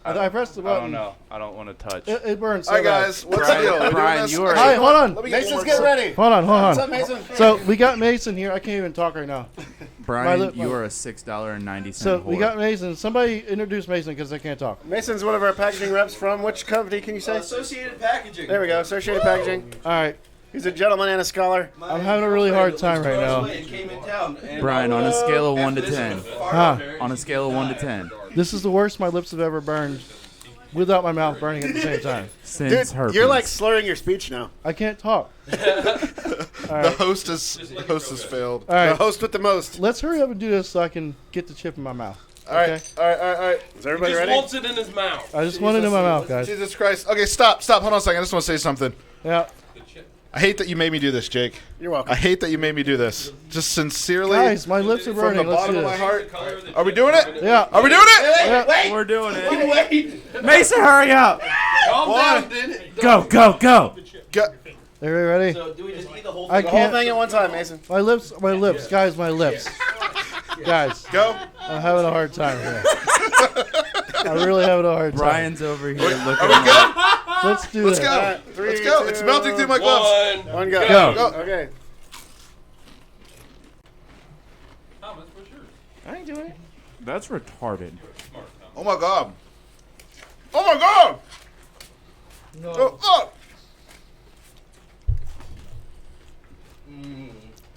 I pressed the I button. don't know. I don't want to touch. It burns so All right, bad. guys. What's the deal? We're doing Brian, this? you are. Hi, hold on. Let me get Mason's one getting more. ready. Hold on. What's up, Mason? So we got Mason here. I can't even talk right now. Brian, lip- you are a $6.90 So whore. we got Mason. Somebody introduce Mason because I can't talk. Mason's one of our packaging reps from which company can you say? Associated Packaging. There we go, Associated Packaging. All right. He's a gentleman and a scholar. I'm having a really hard time right now. Brian, on a scale of 1 to 10. Huh. On a scale of 1 to 10. This is the worst my lips have ever burned without my mouth burning at the same time. Since Dude, herpes. you're like slurring your speech now. I can't talk. The host has failed. All right. The host with the most. Let's hurry up and do this so I can get the chip in my mouth. All right. Okay. All right. All right. All right. Is He everybody just ready? wants it in his mouth. I just want it in my mouth, guys. Jesus Christ. Okay, stop. Hold on a second. I just want to say something. Yeah. I hate that you made me do this, Jake. You're welcome. I hate that you made me do this. Just sincerely, Guys, my lips are from the burning. Let's bottom do of my this. heart. Are we doing it? Yeah. Are we doing it? Yeah. We're doing it. Wait. Mason, hurry up! Calm Why? down, dude. Go, go, go! Go. Are you ready? So do we just eat the whole I The whole can't. thing at one time, Mason. My lips, guys, my lips. Guys, Go. I'm having a hard time here. I'm really having a hard time. Brian's over here looking Are we good? Let's do Let's this. go. All right, 3, Let's go. 2, It's melting through my gloves. One go. Go. Go. Okay. Thomas, what's yours? I ain't doing it. That's retarded. Smart, Thomas. Oh my god. Oh my god. No. Oh, oh.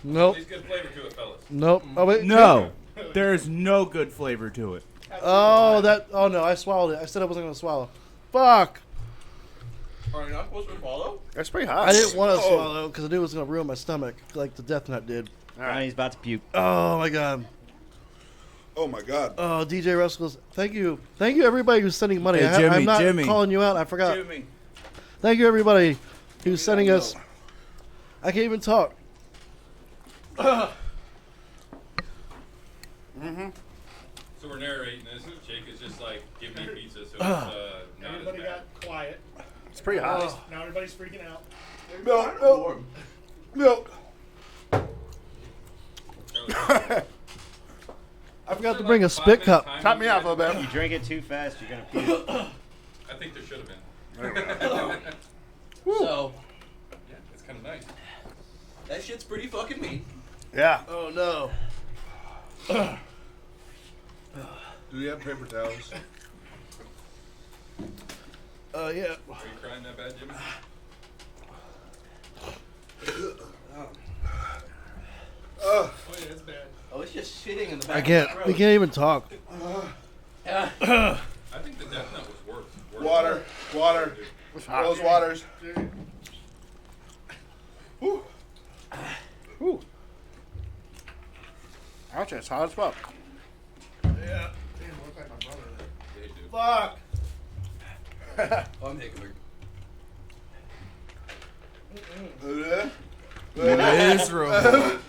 Nope. There's good flavor to it, fellas. Nope. Oh wait. No, there's no good flavor to it. Oh that. Oh no, I swallowed it. I said I wasn't gonna swallow. Fuck. Are you not supposed to swallow? That's pretty hot. I didn't want to swallow because I knew it was gonna ruin my stomach, like the Death Nut did. All right. He's about to puke. Oh my god. Oh my God. Oh, DJ Ruskles, thank you everybody who's sending money. Hey, I'm not Jimmy. calling you out. I forgot. Jimmy. Thank you everybody who's sending us. I can't even talk. Mm-hmm. So we're narrating this. Jake is just like, give me pizza, so it's not Everybody as bad. got quiet. It's pretty hot. Now everybody's freaking out. Milk. I forgot to bring a spit cup. Top me off a little If bit. you drink it too fast, you're gonna puke. I think there should have been. So, Yeah, it's kind of nice. that shit's pretty fucking mean. Yeah. Oh no. Do we have paper towels? Yeah. Are you crying that bad, Jimmy? Oh yeah, it's bad. Oh, it's just shitting in the back I of can't. my throat. We can't even talk. I think the Death Nut was worse. Water. Those waters. Ooh. Ouch, it's hot as fuck. Yeah. They do. Fuck. Oh, I'm hickling. Miserable.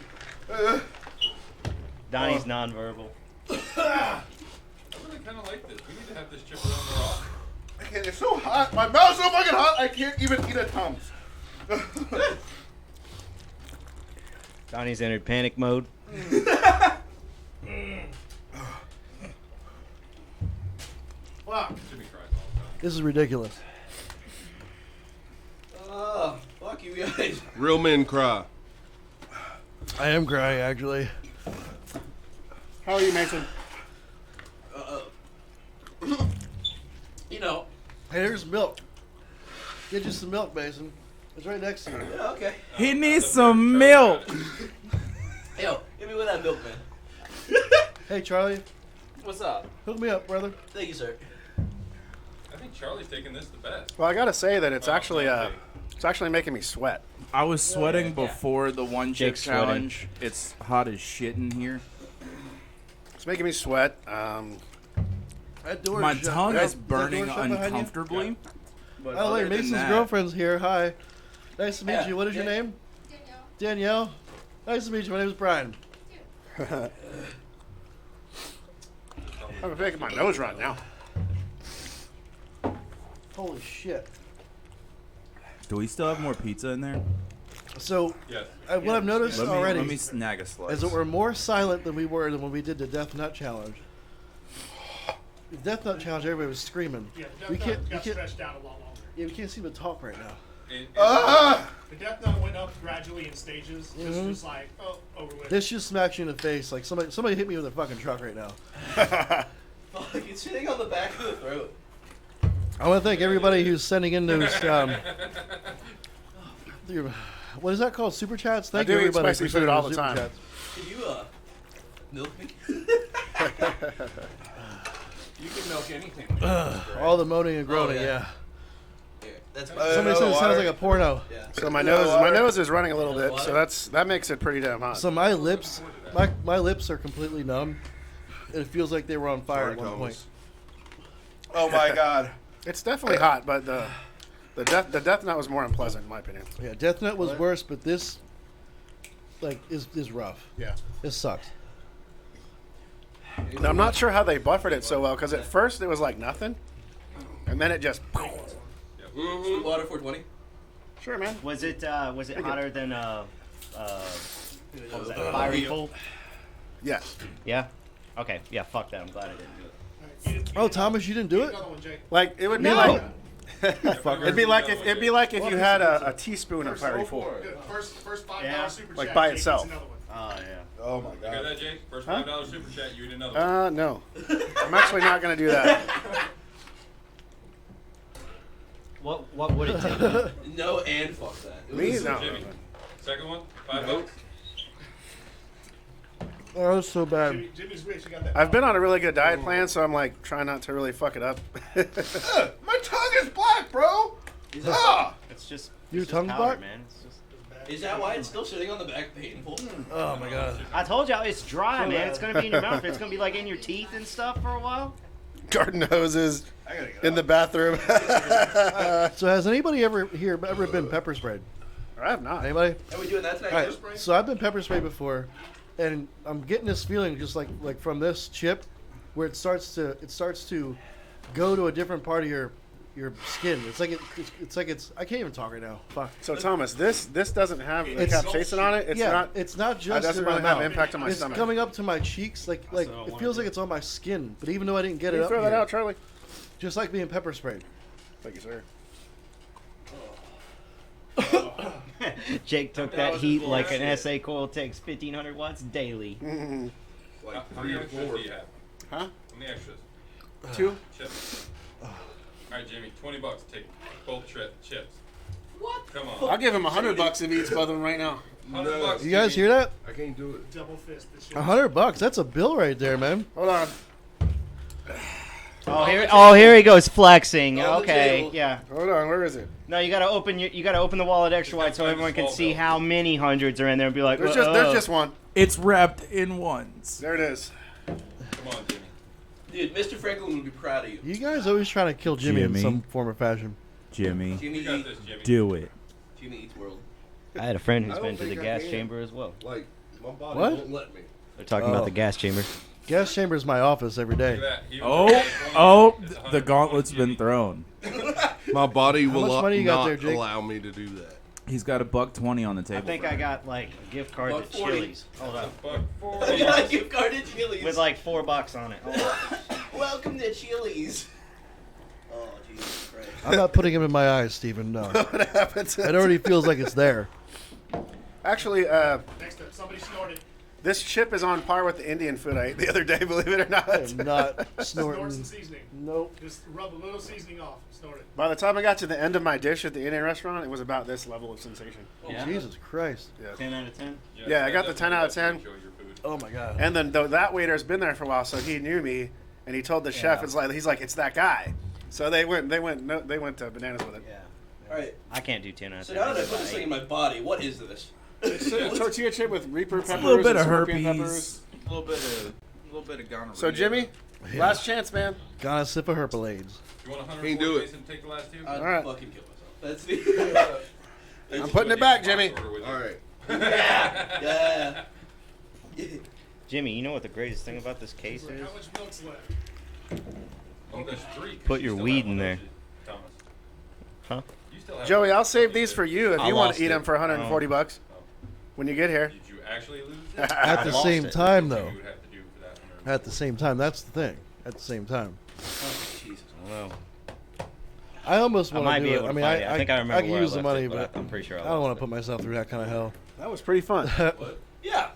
Donnie's nonverbal. I really kind of like this. We need to have this chip around more often. I can't. It's so hot. My mouth's so fucking hot. I can't even eat a Tums. Donnie's entered panic mode. Fuck. Jimmy cries all the time. This is ridiculous. Fuck you guys. Real men cry. I am crying actually. How are you, Mason? You know. Hey, here's milk. Get you some milk, Mason. It's right next to you. Yeah, okay. He needs some milk. Yo, give me with that milk, man. Hey, Charlie, What's up? hook me up, brother. Thank you, sir. I think Charlie's taking this the best. Well, I gotta say that it's Oh, actually okay. it's actually making me sweat. I was sweating before the one chip Jake's sweating. challenge. It's hot as shit in here. It's making me sweat. That door My is shut. tongue Yeah. is burning that door shut behind you? uncomfortably. But By the way, other than Mason's that- girlfriend's here. Hi. Nice to meet Yeah. you. What is your name? Danielle. Nice to meet you. My name is Brian. I'm making my nose run now. Holy shit. Do we still have more pizza in there? So, Yes. what I've noticed Let me already snag a slice. is that we're more silent than we were than when we did the Death Nut Challenge. The Death Nut Challenge, everybody was screaming. Yeah, the We Death can't- Nut we got can't- stretched out a lot longer. Yeah, we can't seem to talk right now. The Death Nut went up gradually in stages. This Mhm. was like, oh, over with. This just smacks you in the face. Like somebody hit me with a fucking truck right now. Fuck, it's shitting on the back of the throat. I want to thank everybody who's sending in those. What is that called? Super chats. Thank you do eat everybody spicy for sending food all those the super time. chats. Can you, milk me? You can milk anything. All the moaning and groaning. yeah. Yeah. Here, that's Somebody said it sounds like a porno. Yeah. So my nose is running a little bit. So that makes it pretty damn hot. So my lips are completely numb. It feels like they were on fire at one point. Oh my God. It's definitely hot, but the Death Nut was more unpleasant in my opinion. Yeah, Death Nut was worse, but this, is rough. Yeah. This sucks. Now, I'm not sure how they buffered it so well because at first it was like nothing, and then it just. Sweet water 420. Sure, man. Was it hotter than what was that? Fiery Full? Yes. Yeah. Okay. Yeah. Fuck that. I'm glad I didn't do it. Oh, Thomas, you didn't do it? Another one, Jake. Like it would be No. like. It'd be like if you had a teaspoon of Fiery Full. Good. First $5 Yeah. super Like chat. by Jake gets itself. another one. Oh yeah. Oh my You hear God. that, Jake? First Huh? $5 super chat, you eat another one. No. I'm actually not gonna do that. What would it take? No, and fuck that. It Me? was- No. Jimmy. Second one, $5. Oh, that was so bad. Jimmy's rich. You got that. I've been on a really good diet plan, so I'm like trying not to really fuck it up. My tongue is black, bro. It's just Your it's just tongue's powder, black? man. It's just, Is that why it's still sitting on the back painful? Oh my god. I told you it's dry, So man. bad. It's gonna be in your mouth. It's gonna be like in your teeth and stuff for a while. Garden hoses in the bathroom. So has anybody ever been pepper sprayed? I have not. Anybody? Are we doing that tonight? All Pepper right. spray? So I've been pepper sprayed before, and I'm getting this feeling just like from this chip, where it starts to go to a different part of your skin. It's like I can't even talk right now. Fuck. So Thomas, this doesn't have the It's- capsaicin on it. It's not just It doesn't in my really have mouth. an impact on my it's stomach. coming up to my cheeks, like it feels like it's on my skin. But even though I didn't get Can it you up throw that here, out, Charlie? just like being pepper sprayed. Thank you, sir. Jake took that heat like an SA coil takes 1,500 watts daily. Like How three many or extras four. do you have? Huh? How many extras? 2. Chips. Alright, Jimmy, $20. Take both chips. What? Come on. I'll give him $100 if he eats both of them right now. $100. You guys Jimmy. hear that? I can't do it. Double fist. This shit. $100. That's a bill right there, man. Hold on. Oh, here he goes flexing. On the Okay, table. yeah. Hold on. Where is it? No, you gotta open the wallet extra wide so everyone can see how many hundreds are in there and be like, There's just one. It's wrapped in ones. There it is. Come on, Jimmy. Dude, Mr. Franklin would be proud of you. You guys always trying to kill Jimmy in Jimmy. some form or fashion. Jimmy, Jimmy, You got this, Jimmy. do it. Jimmy eats world. I had a friend who's I been don't to the think I gas can. chamber as well. Like, my body What? won't let me. They're talking Oh. about the gas chamber. Gas chamber is my office every Look day. at that. He was at 20. Oh, It's the 120, gauntlet's Jimmy. been thrown. My body How will much money you got not there, Jake? allow me to do that. He's got $1.20 on the I table. think I got like a gift card to $1.40. Chili's. Hold That's up. a buck You 40. got a gift card at Chili's. With like $4 on it. Hold up. Welcome to Chili's. Oh, Jesus Christ. I'm not putting him in my eyes, Steven. No. What happens? It already feels like it's there. Actually, Next up, somebody snorted. this chip is on par with the Indian food I ate the other day. Believe it or not. I am not Snort snorting. some seasoning. Nope. Just rub a little seasoning off. Snort it. By the time I got to the end of my dish at the Indian restaurant, it was about this level of sensation. Yeah. Jesus Christ. Yeah. 10 out of 10. Yeah, I got the 10 out of 10. Enjoy your food. Oh my God. And then that waiter's been there for a while, so he knew me, and he told the chef, he's like, it's that guy. So they went to bananas with it. Yeah. All right. I can't do 10 out of So 10. now that I did put about this thing 8. in my body, what is this? It's a tortilla chip with Reaper peppers, a little bit and of scorpion herpes. peppers. A little bit of gonorrhea. So Jimmy, Yeah. last chance, man. Got a sip of Herpalades. You want 140 Can't do it. Mason, take the last two? I'd All right. fucking kill myself. That's the. I'm putting it back, Jimmy. All right. Yeah. Jimmy, you know what the greatest thing about this case is? How much milk's left? Oh, there's 3. Put You your still weed have in one, there. don't you, Thomas? Huh? You still have Joey, one. I'll save these for you if I you want lost to eat it. them for $140 when you get here. Did you actually lose it? At the lost same it. time, You though. would have to do for that 140. At the same time. That's the thing. At the same time. Oh, Jesus. Well, I almost I want might to be do able it. to I mean, find it. I think I remember I can where use the left money, it, but I'm pretty sure I don't want lost to put myself through that kind of hell. That was pretty fun. What? Yeah.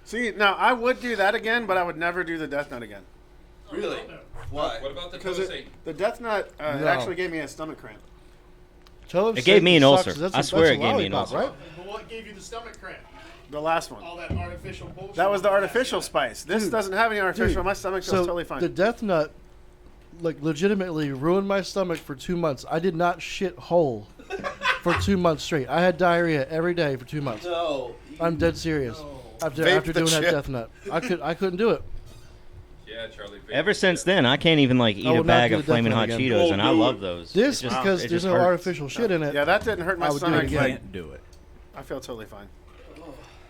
See, now I would do that again, but I would never do the death nut again. Really? Why? What about the Because Posey? the death nut it No. actually gave me a stomach cramp. Tell him It gave me an sucks, ulcer. that's I a- swear that's it a gave me an lollipop, ulcer. Right? But what gave you the stomach cramp? The last one. All that artificial bullshit. That was the artificial spice. This Dude. doesn't have any artificial. Dude, My stomach feels So totally fine. the death nut, like, legitimately ruined my stomach for 2 months. I did not shit whole for 2 months straight. I had diarrhea every day for 2 months. No. I'm dead serious. After Vape after the doing that chip. death nut, I couldn't do it. Yeah, Charlie. Ever since then, I can't even like eat will a not bag do of the death Flamin' nut Hot again. Cheetos, and I love those. This It just- because it there's just no hurts. artificial shit in it. yeah, that didn't hurt my I would do it stomach. again. Like, Can't do it. I feel totally fine.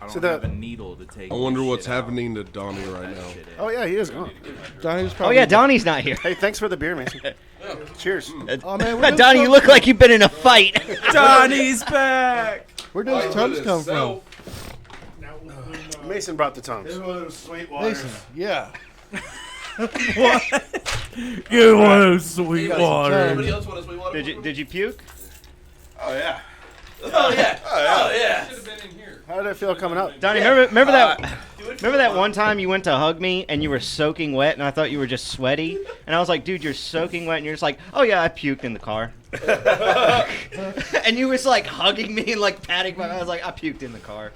I don't So the- have a needle to take. I wonder this what's shit out. happening to Donnie right now. Shit in. Oh yeah, he is gone. Donnie's Oh probably yeah, Donnie's not here. Hey, thanks for the beer, Mason. Cheers. Oh man, where Donnie, you look like you've been in a fight. Donnie's back. where does Tums come from? Now, Mason brought the tongues. Mason, yeah. You want sweet water? Anybody else want to sweet water? Did you puke? Oh yeah. Oh yeah. Oh yeah. Should have been in here. How did it feel coming up? Donnie, Yeah. remember that? Do it for Remember that fun. one time you went to hug me and you were soaking wet and I thought you were just sweaty? And I was like, dude, you're soaking wet. And you're just like, oh yeah, I puked in the car. And you was like hugging me and like patting my, I was like, I puked in the car.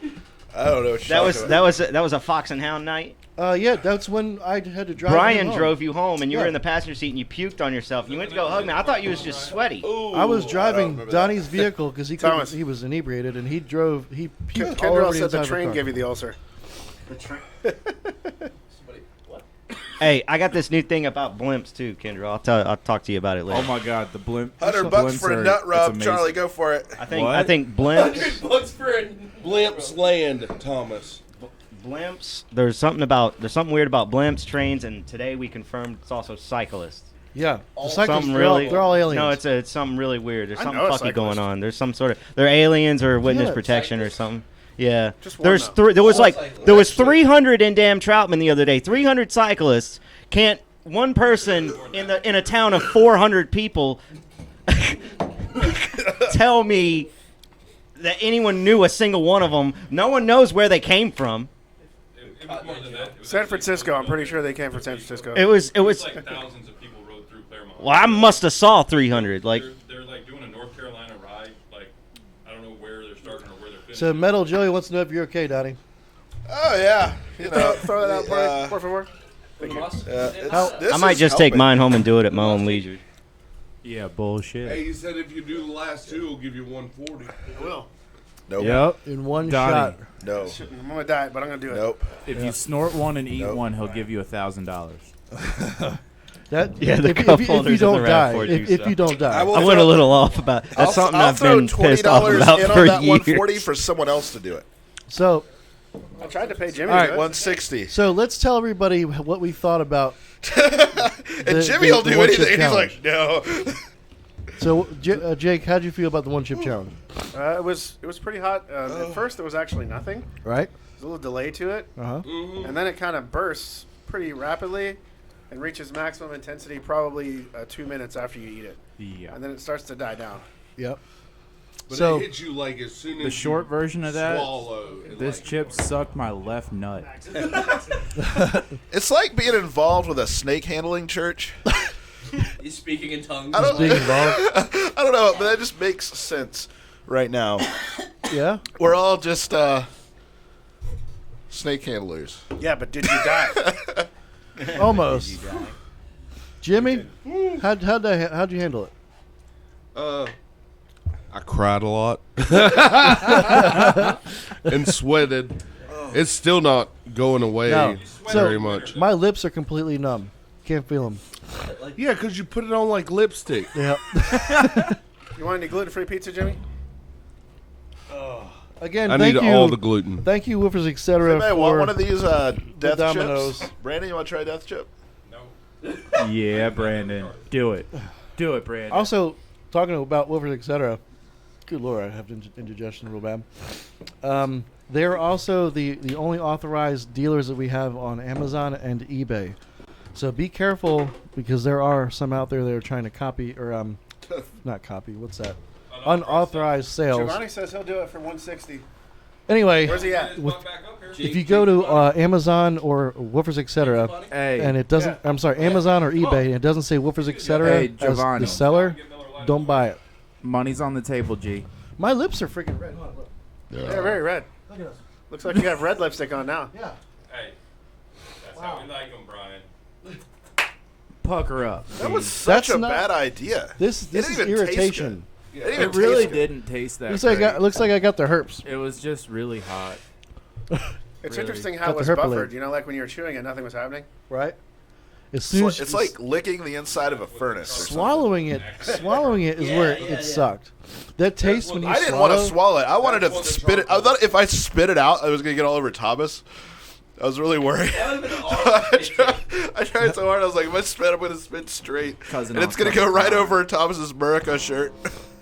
I don't know what you're talking about. That was a Fox and Hound night. Yeah, that's when I had to drive. Brian him home. drove you home, and you were Yeah. in the passenger seat, and you puked on yourself. And you went to go hug me. I thought you was just sweaty. Ooh, I was I don't driving remember Donnie's vehicle because he Thomas. he was inebriated, and he drove. He puked all Kendall over the said inside the of train car. gave you the ulcer. Somebody, what? Hey, I got this new thing about blimps too, Kendra. I'll talk to you about it later. Oh my God, the blimp. $100 blimps for a are- nut it's rub, amazing. Charlie. Go for it. I think What? blimps. $100 for a Blimps land, Thomas. Blimps. There's something weird about blimps, trains, and today we confirmed it's also cyclists. Yeah, the All- cyclists, Something they're all- really. they're all aliens. No, it's something really weird. There's I something know a fucky going cyclist. on. There's some sort of they're aliens or witness Yeah, protection or something. Yeah. Just one, There's though. there was All like cyclists. there was 300 in damn Troutman the other day. 300 cyclists. Can't one person in a town of 400 people tell me that anyone knew a single one of them? No one knows where they came from. It was more than that. It was San actually Francisco. I'm people pretty sure rode they came from through San Francisco. It was like thousands of people rode through Claremont. well, I must have saw 300. Like they're like doing a North Carolina ride. Like I don't know where they're starting or where they're finishing. So Metal Joey wants to know if you're okay, Donnie. Oh yeah, you know. Throw that out, por favor. Thank you. This I might is just take helping. mine home and do it at my own leisure. Yeah, bullshit. Hey, he said if you do the last two, he'll give you 140. I will. Nope. Yep. In one Donnie. shot. No. I'm gonna diet, but I'm gonna do it. Nope. If you snort one and eat Nope. one, he'll give you $1,000. That Yeah, the if cup you holders don't in the die, RAV4 if juice you don't die, I will I went a throw- little off about. That's something I'll I've throw been pissed off $20 about in for on that years. 140 for someone else to do it. so I tried to pay Jimmy. All to right, do it. 160. so let's tell everybody what we thought about. And Jimmy will the do one-chip anything. He's like, challenge. no. So Jake, how'd you feel about the one chip challenge? It was pretty hot. At first, there was actually nothing. Right? There's a little delay to it, Uh huh. and then it kind of bursts pretty rapidly and reaches maximum intensity probably 2 minutes after you eat it, Yeah. and then it starts to die down. Yep. But So- it hits you like as soon as The short version of that, swallow. and this like, chip sucked my left nut. It's like being involved with a snake handling church. He's speaking in tongues. I don't, Being involved. I don't know, but that just makes sense right now. Yeah. We're all just snake handlers. Yeah, but did you die? Almost. Jimmy, how'd you handle it? I cried a lot and sweated. It's still not going away No. very much. My lips are completely numb. Can't feel them. Yeah, because you put it on like lipstick. Yeah. You want any gluten-free pizza, Jimmy? Again, I thank need you. all the gluten. Thank you, Woofers, etc. Anybody for want one of these death Dominoes. chips? Brandon, you want to try death chip? No. Yeah, Brandon. Do it. Do it, Brandon. Also, talking about Woofers, etc. Good lord, I have indigestion real bad. They're also the only authorized dealers that we have on Amazon and eBay. So be careful because there are some out there that are trying to copy or not copy. What's that? Unauthorized sales. Giovanni says he'll do it for 160. Anyway, Where's he at? with- if you go to Amazon or Woofers, etc. Hey, and it doesn't, I'm sorry, Amazon or eBay, and it doesn't say Woofers, etc. Hey, as Giovanni. the seller, don't buy it. money's on the table, G. My lips are freaking red. Hold on, look. They're very red. Look at us. Looks like you have red lipstick on now. Yeah. Hey, that's how we like them, Brian. Pucker up. That G. was such That's a not- bad idea. This It is didn't even taste irritation. good. It didn't even It really taste good. didn't taste that Looks like great. looks like I got the herpes. It was just really hot. It's Really? interesting how Got it the was herpes. buffered. You know, like when you were chewing it, nothing was happening. Right? As soon as It's like licking the inside of a furnace. Or swallowing it is where yeah. it sucked. That taste when you I didn't want to swallow. swallow it. I wanted to That's what the spit it. I thought if I spit it out, I was gonna get all over Thomas. I was really worried. That would have been awesome. I tried so hard. I was like, if I spit, I'm gonna spit straight, Cousin and it's gonna Oscar. go right over Thomas's America shirt.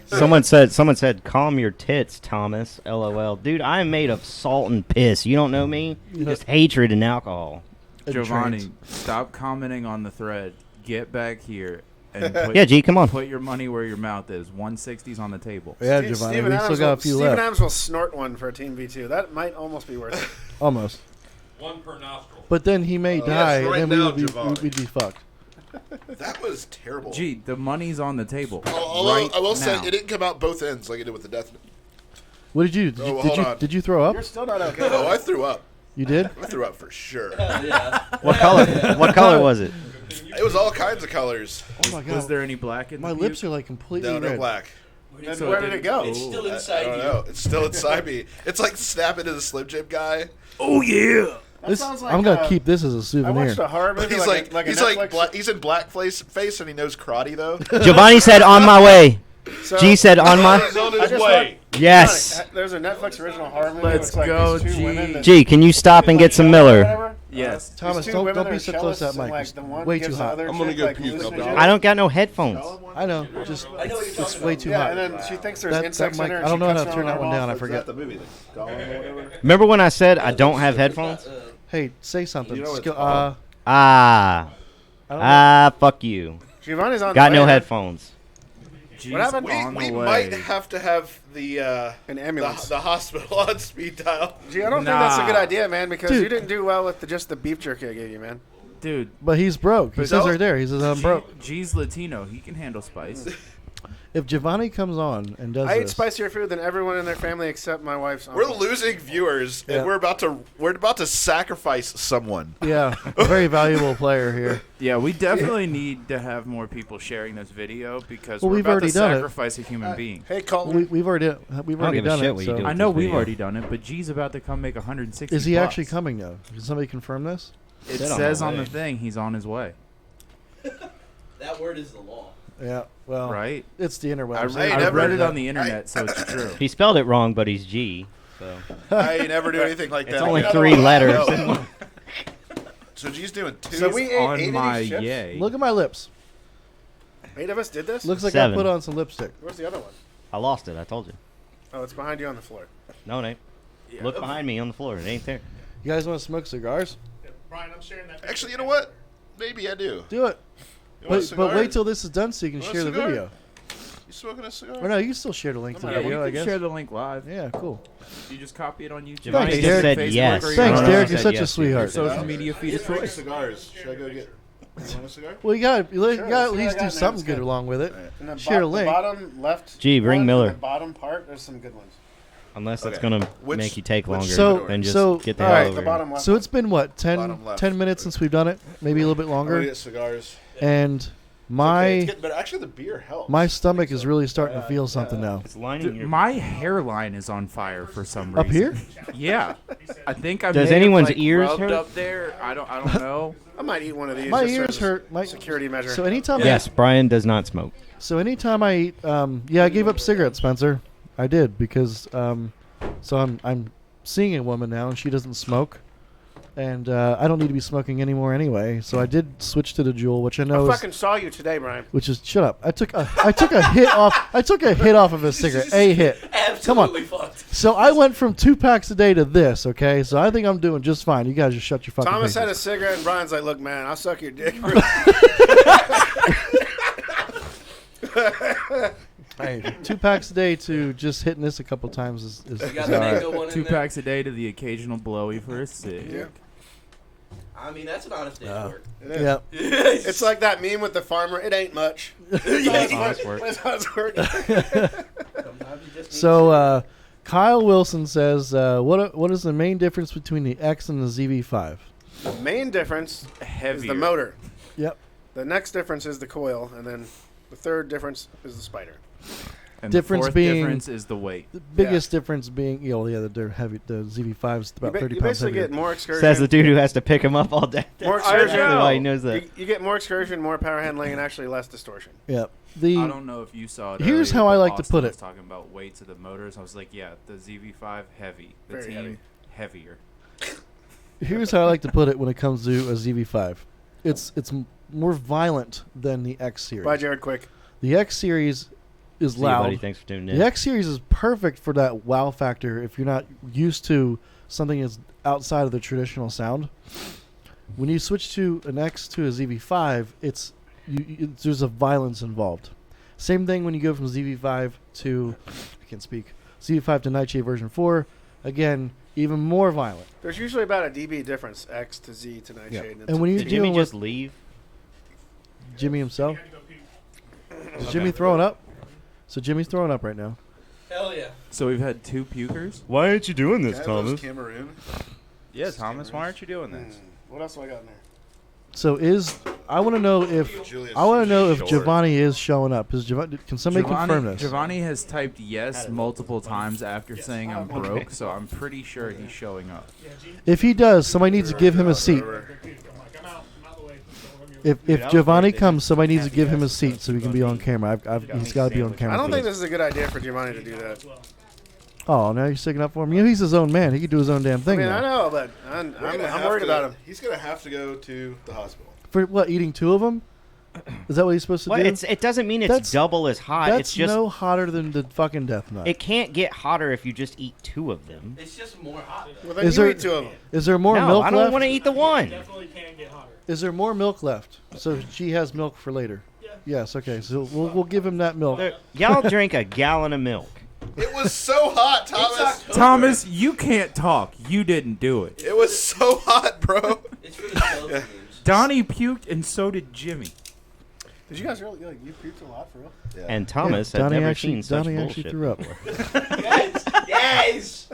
Someone said, calm your tits, Thomas. LOL. Dude, I'm made of salt and piss. You don't know me? Just hatred and alcohol. And Giovanni, trains. stop commenting on the thread. Get back here and put, Yeah, G, come on. put your money where your mouth is. 160's on the table. Yeah, Steve- Giovanni, Steven we Adams still got a will- few Steven left. Adams will snort one for a Team V2. That might almost be worth it. Almost. One per nostril. But then he may Yes, die, right and then now, we'd Giovanni. be fucked. That was terrible. Gee, the money's on the table. Although right I will say now. it didn't come out both ends like it did with the death. What did you do? Hold on. Did you throw up? You're still not okay. Oh, I threw up. You did? I threw up for sure. Yeah. What color? What color was it? It was all kinds of colors. Oh my god. Was there any black in My the lips puke? are like completely No, no red. black. Then So where it did it didn't- go? It's still I inside don't you. know. It's still inside me. It's like snapping to the Slim Jim guy. Oh yeah. That sounds like, I'm gonna keep this as a I souvenir. watched a horror movie. He's like a Netflix. he's in black face and he knows karate though. Giovanni said, "On my way." So, G said, "On my." He's on I his just way. Yes. There's a Netflix original horror movie. Let's It's like go, these two G. women that- G, can you stop and get some Miller? Whatever. Yes. Thomas, These two don't women be are so close to that cellists, and, mic. like, It's the one way gives too the hot. other I'm gonna chick, go like, puke. I'll be hallucinogens. right I don't got no headphones. I know. Just I know what you're it's talking way about. too Yeah, hot. and then she thinks there's That insects mic, in her. I don't know how to to turn that one down. I forget. The movie, the Gollum or whatever. Remember when I said I don't have headphones? Hey, say something. You know it's Skill- called- I don't know. Fuck you. Giovanni's on Got the no way. headphones. What happened? We might have to have An ambulance. the hospital on speed dial. Gee, I don't think that's a Nah. good idea, man, because Dude. you didn't do well with just the beef jerky I gave you, man. Dude. But he's broke. He But says no. right there. He says I'm broke. G's Latino. He can handle spice. If Giovanni comes on and does I eat this, spicier food than everyone in their family except my wife's We're uncle. losing viewers, Yeah. and we're about to sacrifice someone. yeah, a very valuable player here. Yeah, we definitely need to have more people sharing this video because Well, we're we've about already to done it. sacrifice a human being. Hey, Colton. We've already give a done shit it. what you so- do. I know this we've video. already done it, but G's about to come make 160 Is he bucks. actually coming though? Can somebody confirm this? It Said on says the on the way. thing he's on his way. That word is the law. Yeah. Well, Right? it's the interwebs. I I never read did it that. on the internet, so it's true. He spelled it wrong, but he's G. So I ain't never do anything like that. it's only Another 3 one. letters. No. So G's doing two. So we ate 8 on of my these chips? yay. Look at my lips. 8 of us did this? Looks like 7. I put on some lipstick. Where's the other one? I lost it. I told you. Oh, it's behind you on the floor. No, it ain't. Look behind me on the floor. It ain't there. You guys want to smoke cigars? Yeah, Brian, I'm sharing that. Actually, you know what? Maybe I do. Do it. You want a But cigar? wait till this is done so you can Want a share the cigar? video. You smoking a cigar? Or no, you can still share the link to the Yeah, video, you I can guess. share the link live. Yeah, cool. You just copy it on YouTube. Giovanni Thanks, just Derek. said yes. or your Thanks, own Derek. Said You're such a yes. sweetheart. social media feed of Let's drink choice. cigars. Should I go get? You want a cigar? Well, you got to Sure, at see what I least got do in there. something It's good good. along with it. And the, Share a the link. bottom left. Gee, bring one, Miller. The bottom part, there's some good ones. Unless that's Okay. gonna Which- make you take which- longer So- than just so, get the all hell right, over The here. bottom left. So it's been what, 10 Bottom left. minutes since we've done it? Maybe a little bit I'm gonna longer. get cigars. And Okay, it's my getting better. Actually, the beer helps. my stomach is really starting to feel something now. It's lining your. My hairline is on fire for some Up reason. here? Yeah, I think I. Does may have, anyone's like, ears rubbed hurt? up there? I don't know. I might eat one of these. My just ears as a hurt. My security measure. So anytime Yes, Brian does not smoke. I eat I gave up cigarettes, Spencer. I did because so I'm seeing a woman now and she doesn't smoke. And I don't need to be smoking anymore anyway. So I did switch to the Juul, which I know I is fucking saw you today, Brian. which is shut up. I took a hit off. I took a hit off of a cigarette. A hit. Absolutely fucked. So I went from 2 packs a day to this. Okay, so I think I'm doing just fine. You guys just shut your fucking Thomas faces. had a cigarette, and Brian's like, "Look, man, I'll suck your dick." Hey, 2 packs a day to just hitting this a couple times is You got is the all right. mango one in 2 there? packs a day to the occasional blowy for a cig. Yeah. I mean, that's an honest day's work. Yeah. It's like that meme with the farmer. It ain't much. Honest work. That's how it's working. Sometimes you just need So Kyle Wilson says, what is the main difference between the X and the ZV5? The main difference is Heavier. the motor. Yep. The next difference is the coil, and then the third difference is the spider. And Difference the fourth being- difference is the weight. The biggest difference being, they're heavy. The ZV5 is about 30 You pounds basically heavier. get more excursion. Says the dude who has to pick him up all day. More That's excursion. exactly why he knows that. You get more excursion, more power handling, and actually less distortion. Yeah. I don't know if you saw it. Here's earlier, how I but like to Austin put was it. talking about weights of the motors. I was like, yeah, the ZV5 heavy, the Very team heavier. Here's how I like to put it when it comes to a ZV5. It's more violent than the X series. Bye, Jared Quick. The X series is See you, loud. buddy. Thanks for tuning in. The X series is perfect for that wow factor if you're not used to something that's outside of the traditional sound. When you switch to an X to a ZV5, there's a violence involved. Same thing when you go from ZV5 to ZV5 to Nightshade version 4. Again, even more violent. There's usually about a dB difference, X to Z to Nightshade. And when you're Did Jimmy dealing with just leave? Jimmy himself, is Jimmy throwing up? So Jimmy's throwing up right now. Hell yeah. So we've had 2 pukers. Why aren't you doing this, Can I have those Thomas? Cameroon? Yeah, Thomas, why aren't you doing this? What else do I got in there? So I want to know if Julius Short. Giovanni is showing up. Can somebody confirm this? Giovanni has typed yes multiple times after saying I'm broke, so I'm pretty sure he's showing up. If he does, somebody needs to give him a seat. If Giovanni comes, somebody needs to give him a seat so he can be on camera. He's got to be on camera. I don't think this is a good idea for Giovanni to do that. Oh, now you're sticking up for him. You know, he's his own man. He can do his own damn I thing. mean, now. I know, but I'm worried about him. He's gonna have to go to the hospital. For what? Eating 2 of them? Is that what he's supposed to Well, do? it doesn't mean it's double as hot. That's It's just no hotter than the fucking death nut. it can't get hotter if you just eat 2 of them. It's just more hot. Well, then Is you there eat 2 of them. is there more No, milk I don't left? want to eat the one. Definitely can get hotter. Is there more milk left? So she has milk for later. Yeah. Yes. Okay. So we'll give him that milk. Y'all drink a gallon of milk. It was so hot, Thomas. Thomas, you can't talk. You didn't do it. It was so hot, bro. It's for the skeleton games. Donnie puked, and so did Jimmy. Did you guys really you puked a lot for real? Yeah. And Thomas had Donnie never actually, seen such Donnie bullshit actually threw up. before. Yes. Yes.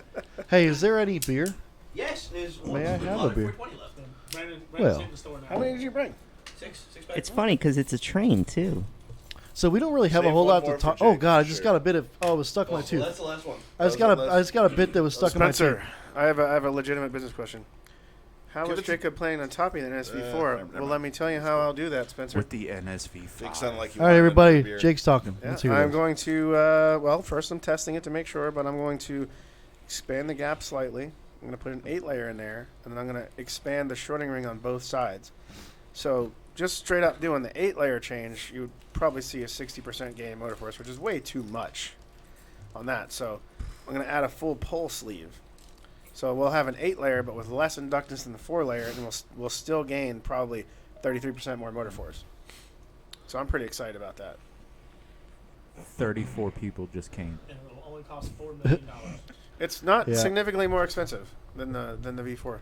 Hey, is there any beer? Yes. There's May I have a beer? 420 left. left. Brandon's Well. in the store now. How many did you bring? Six packs. It's funny because it's a train too. So we don't really have a Save whole one lot to more for talk. Jake, Oh God, I for just sure. got a bit of. Oh, it was stuck in my Well, tooth. that's the last one. I just got a bit that was stuck in my tooth. Spencer, I have a legitimate business question. How Give is it to- Jacob playing on top of the NSV4? never Well, mind. let me tell you how I'll do that, Spencer. With the NSV5. Jake sounded like you All right, wanted everybody. another beer. Jake's talking. Yeah, Let's hear I'm this. going to, well, first I'm testing it to make sure, but I'm going to expand the gap slightly. I'm going to put an 8-layer in there, and then I'm going to expand the shortening ring on both sides. So just straight up doing the 8-layer change, you would probably see a 60% gain in motor force, which is way too much on that. So I'm going to add a full pole sleeve. So we'll have an 8-layer, but with less inductance than the 4-layer, and we'll still gain probably 33% more motor force. So I'm pretty excited about that. 34 people just came. And it'll only cost $4 million. It's not Yeah. significantly more expensive than the V4.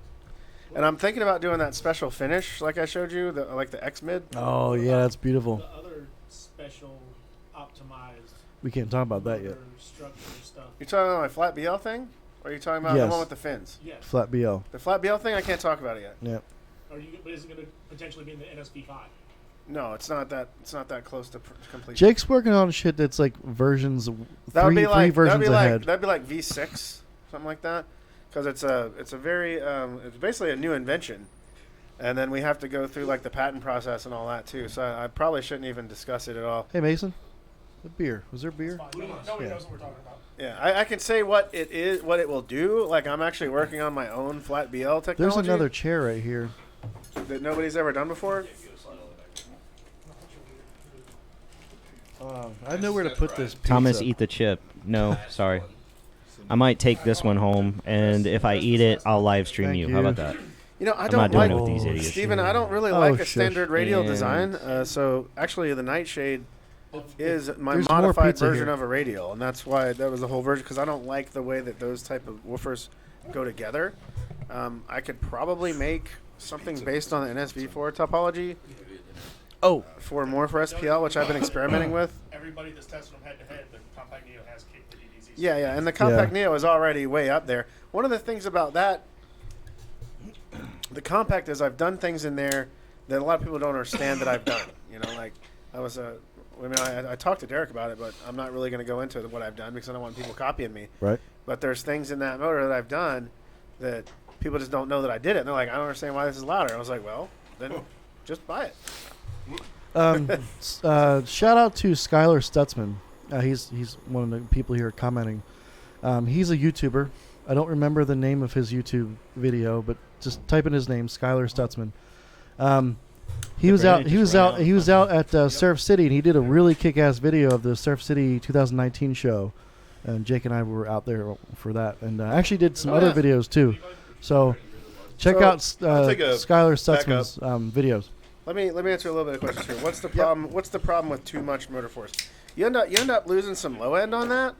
And I'm thinking about doing that special finish, like I showed you, like the X mid. Oh yeah, that's beautiful. The other special optimized We can't talk about that yet. motor structure stuff. You're talking about my flat BL thing, or are you talking about the Yes. one with the fins? Yes. Flat BL. The flat BL thing, I can't talk about it yet. Yeah. But is it going to potentially be in the NSV5? No, it's not that. It's not that close to completion. Jake's working on shit that's like versions That would three be like versions ahead. that'd be like V6, something like that, because it's a very it's basically a new invention, and then we have to go through like the patent process and all that too. So I probably shouldn't even discuss it at all. Hey Mason, the beer. Was there beer? Nobody Yeah. knows what we're talking about. Yeah, I can say what it is, what it will do. Like I'm actually working on my own flat BL technology. There's another chair right here. that nobody's ever done before. I know where to put this pizza. Thomas, eat the chip. No, sorry. I might take this one home, and if I eat it, I'll live stream Thank you. you. How about that? You know, I I'm don't not doing like it with these idiots. Steven, I don't really Oh, like a shush. standard radial And- design. So actually, the Nightshade is my There's more modified pizza version here. of a radial, and that's why that was the whole version. Because I don't like the way that those type of woofers go together. I could probably make something based on the NSV4 topology. Oh, for SPL, which I've been experimenting with. Everybody that's tested them head to head, the Compact Neo has kicked the DDZ. Yeah, and the Compact Neo is already way up there. One of the things about that, the Compact is I've done things in there that a lot of people don't understand that I've done. You know, like I talked to Derek about it, but I'm not really going to go into what I've done because I don't want people copying me. Right. But there's things in that motor that I've done that people just don't know that I did it. And they're like, I don't understand why this is louder. I was like, well, then just buy it. Shout out to Skylar Stutzman. He's one of the people here commenting. He's a YouTuber. I don't remember the name of his YouTube video, but just type in his name, Skylar Stutzman. He was out at Surf City, and he did a really kick-ass video of the Surf City 2019 show. And Jake and I were out there for that, and actually did some other videos too. So check out Skylar Stutzman's videos. Let me answer a little bit of questions here. What's the problem? What's the problem with too much motor force? You end up losing some low end on that.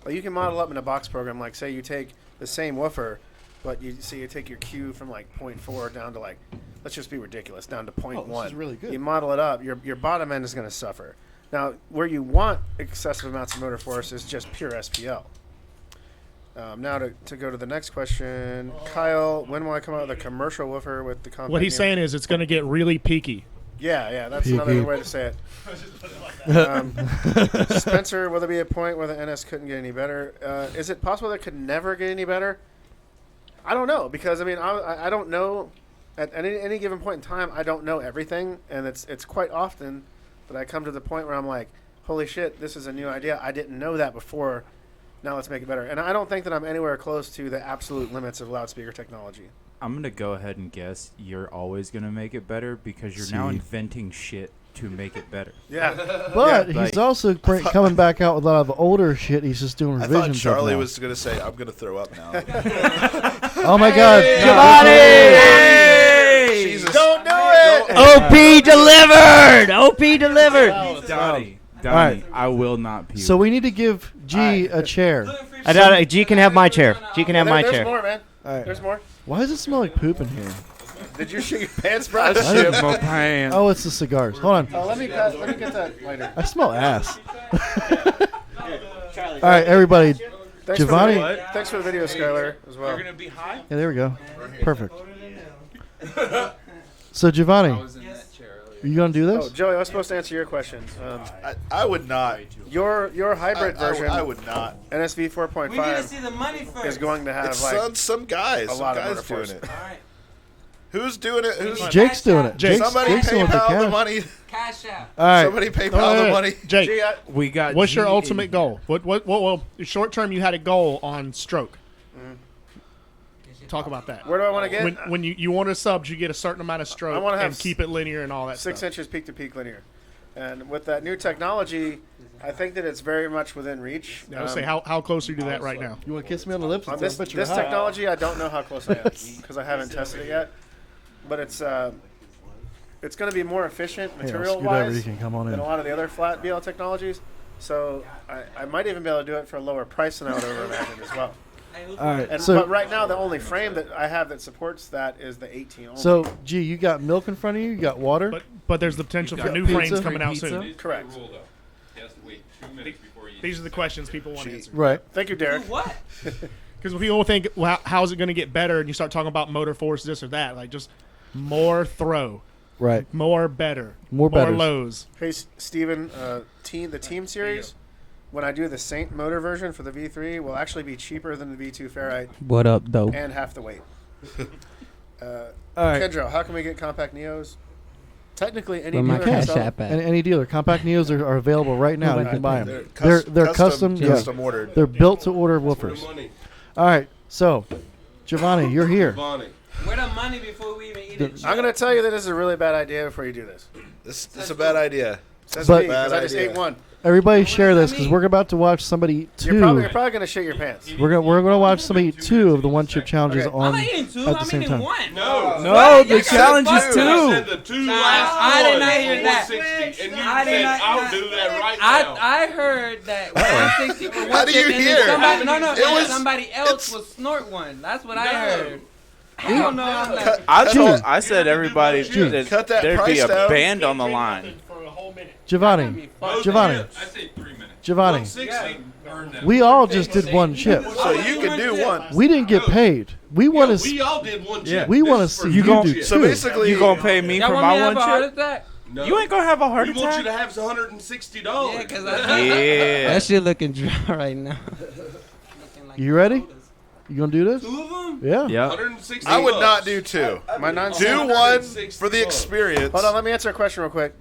Like you can model up in a box program. Like say you take the same woofer, but you take your Q from like 0.4 down to like, let's just be ridiculous, down to 0.1. this is really good. You model it up. Your bottom end is going to suffer. Now where you want excessive amounts of motor force is just pure SPL. Now to go to the next question, Kyle, when will I come out with a commercial woofer with the compact? What he's saying is it's going to get really peaky. Yeah, that's Peaky. another way to say it. Spencer, will there be a point where the NS couldn't get any better? Is it possible that it could never get any better? I don't know, because I mean, I don't know. At any given point in time, I don't know everything, and it's quite often that I come to the point where I'm like, holy shit, this is a new idea. I didn't know that before. Now let's make it better. And I don't think that I'm anywhere close to the absolute limits of loudspeaker technology. I'm going to go ahead and guess you're always going to make it better because you're now inventing shit to make it better. Yeah. But he's also coming back out with a lot of older shit. He's just doing revisions. I thought Charlie of now. was going to say, I'm going to throw up now. Oh, my God. Giovanni! Hey! Jesus. Don't do it! OP delivered! OP delivered! Donnie, right. I will not puke. So we need to give G a chair. G can have my chair. G can have my There's chair. more, man. All right. There's more. Why does it smell like poop in here? Did you shit your pants, bro? I shit my pants. Oh, it's the cigars. Hold on. Let me get that lighter. I smell ass. All right, everybody. Thanks Giovanni. Thanks for the video, Skylar, as well. You're going to be high? Yeah, there we go. Perfect. So, Giovanni, are you going to do this? Oh, Joey, I was supposed to answer your questions. I would not. Your hybrid version, I would not. NSV 4.5, We need to see the money first. is going to have It's like some guys. a Some lot of guys motor doing force. it. All right. Who's doing it? Who's Jake's doing it. Jake. somebody Jake's doing it with PayPal the cash. money? Cash out. All right. Somebody PayPal the money. Jake, Gee, We got what's your G ultimate in- goal? What short term you had a goal on stroke. Talk about that. where do I want to get? When you want a subs, you get a certain amount of I stroke wanna have and keep it linear and all that 6 stuff. inches peak to peak linear. And with that new technology, I think that it's very much within reach. I would say how close are you to that right now? You want to kiss me on the lips? On this technology, I don't know how close I am because I haven't tested it yet. But it's going to be more efficient Hey, I'll scoot over. material-wise You can come on than in. a lot of the other flat BL technologies. So I might even be able to do it for a lower price than I would ever imagine as well. All right. And, So, but right now, the only frame that I have that supports that is the 18 only. so G, you got milk in front of you. You got water. But there's the potential for got new pizza? frames coming out Pizza? soon. Correct. Rule, though. He has to wait 2 minutes before you. These are the questions people want to answer. Right. Thank you, Derek. What? Because people think, well, how's it going to get better? And you start talking about motor force, this or that. Like just more throw, Right. more better, More betters. lows. Hey, Steven, the team series, when I do the Saint motor version for the V3, will actually be cheaper than the V2 Ferrite What up, though? and half the weight. All right. Kendra, how can we get compact Neos? Technically, any Where my dealer can cash sell app at? Any dealer, compact Neos are available right now. You can buy them. They're They're custom. Yeah. custom ordered. They're built to order woofers. Money. All right. So, Giovanni, you're here. Bonnie. Where the money before we even eat it? I'm going to tell you that this is a really bad idea before you do this. This is a bad idea. Says But- me, 'cause I just Bad ate idea. one. Everybody What share does that this because mean? we're about to watch somebody eat You're probably two. going to shit your pants. We're gonna watch somebody eat two of the one chip challenges Okay. I'm on not eating two. at the I'm same eating time. one. No. No, the Y'all challenge got is fucked. I two. said the two Nah, last I did ones not hear were that. 460, and you I did said, not- I'll do that right now. I heard that 160 for How one do chip you and hear? then somebody, no, It was- somebody else would snort one. That's what I heard. I don't know. I'm like, I said everybody Dude, cut that there'd be price a down. band on the line. For a whole minute. Giovanni, Most Giovanni, chips, I say 3 minutes. Giovanni. 160 earned that. We all just did one chip. So you can do one. We didn't get paid. We want Yeah, to. we all did one chip. We want to This is see for you gon- do So two. basically, You gonna pay me y'all for want me my to have one a heart chip? attack? No. You ain't gonna have a heart We want you to attack. have $160. Yeah, because Yeah. That shit looking dry right now. You ready? You gonna do this? Two of them? Yeah. Yeah. 160 I would bucks. not do two. My Do non-standard. one for the experience. Hold on, let me answer a question real quick.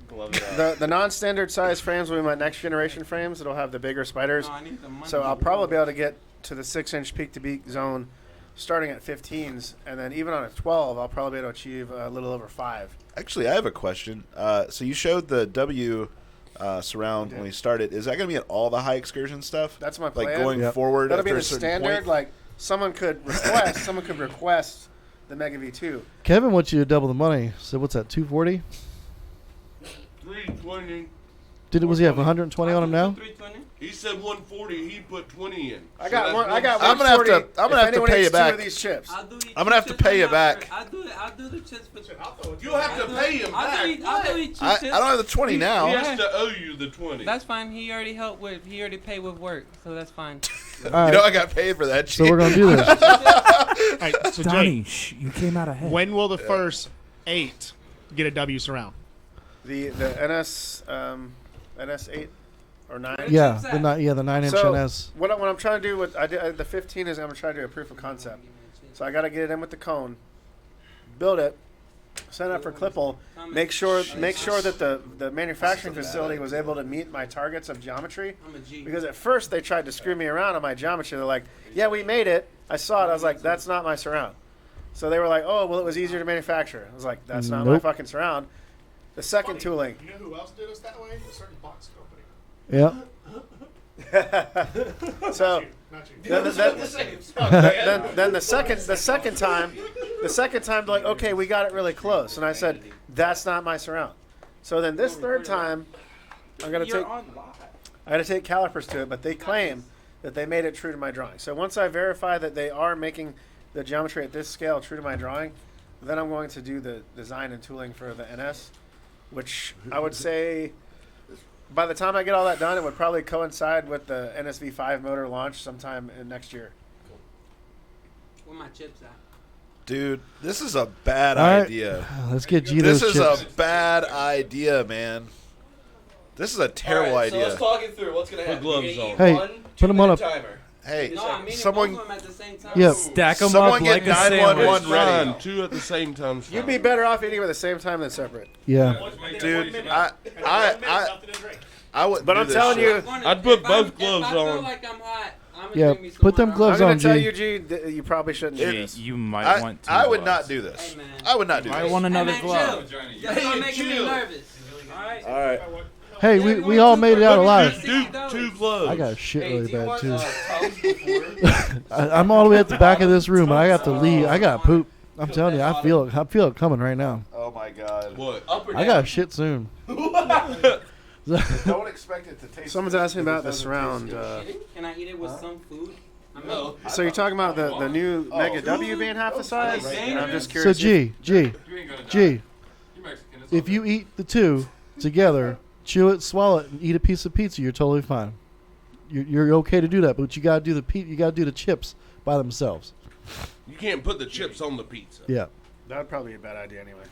The non-standard size frames will be my next generation frames. It'll have the bigger spiders. No, I need the money. So I'll probably be able to get to the 6-inch peak-to-peak zone starting at 15s. And then even on a 12, I'll probably be able to achieve a little over 5. Actually, I have a question. So you showed the W surround when we started. Is that going to be at all the high excursion stuff? That's my plan. Like going Yep. forward That'll after be a the certain standard. point? Like someone could request the Mega V2. Kevin wants you to double the money. So what's that? 320. Was he have 120 on him now? 320? He said 140. He put 20 in. I got one. I got I'm gonna have 140. to. I'm gonna have to pay you back. Two of these chips. I'm gonna have to pay you back. I'll do the chips for You have to pay him back. I'll do each I don't have the 20 now. He has to owe you the 20. That's fine. He already helped with. He already paid with work, so that's fine. All You know right. I got paid for that. So we're gonna do this. All right, so Donnie, Jake, you came out ahead. when will the first 8 get a W surround? The NS 8 or 9. Yeah, the 9-inch So NS. what I'm trying to do with the 15 is I'm gonna try to do a proof of concept. So I got to get it in with the cone, build it, send it up for Clipple, make sure that the manufacturing facility was able to meet my targets of geometry. Because at first they tried to screw me around on my geometry. They're like, yeah, we made it. I saw it. I was like, that's not my surround. So they were like, oh, well, it was easier to manufacture. I was like, that's not my fucking surround. The second tooling. You know who else did us that way? A certain box company. Yeah. So then the second time, they're like, okay, we got it really close, and I said, that's not my surround. So then this third time, I got to take calipers to it, but they claim that they made it true to my drawing. So once I verify that they are making the geometry at this scale true to my drawing, then I'm going to do the design and tooling for the NS, which I would say by the time I get all that done, it would probably coincide with the NSV5 motor launch sometime in next year. Where my chips at? Dude, this is a bad All right. idea. Let's get G those This is chips. a bad idea, man. This is a terrible Alright, so idea. let's talk it through. What's gonna happen? gloves You're gonna on. eat Hey, one put 'em on a- timer. Hey, No, I mean someone. both of them at the same time. Yep. Stack them Someone up get like a 911 sandwich. ready. Fine, 2 at the same time. You'd be better off eating at the same time than separate. Yeah. Dude, I wouldn't. But do I'm this telling shit. you, I'd put both If gloves I feel on. like I'm hot, I'm gonna Yeah, drink me some put them water. gloves I'm on, going to tell G. you, G, that you probably shouldn't do Gee, this. you might want to. I would not do this. Hey, man. I would not do I this. want another Hey, man, glove. chill. That's not making me nervous. All right. All right. Hey, we all made it out alive. Do 2 gloves. I got shit Hey, really do you bad want, too. Tums before? I'm all the way at the back of this room, and I got to leave. I got poop. I'm telling you, I feel it coming right now. Oh my god. What? Up or down? I got shit soon. Don't expect it to taste. Someone's asking about the surround. Can I eat it with some food? I mean, No. So you're talking about the new Mega W being half the size? Right. I'm just So curious. G, You ain't gonna die. G, You Mexican. It's all if you good. eat the two together, chew it, swallow it, and eat a piece of pizza, you're totally fine. You're okay to do that, but you gotta do the chips by themselves. You can't put the chips on the pizza. Yeah. That would probably be a bad idea anyway.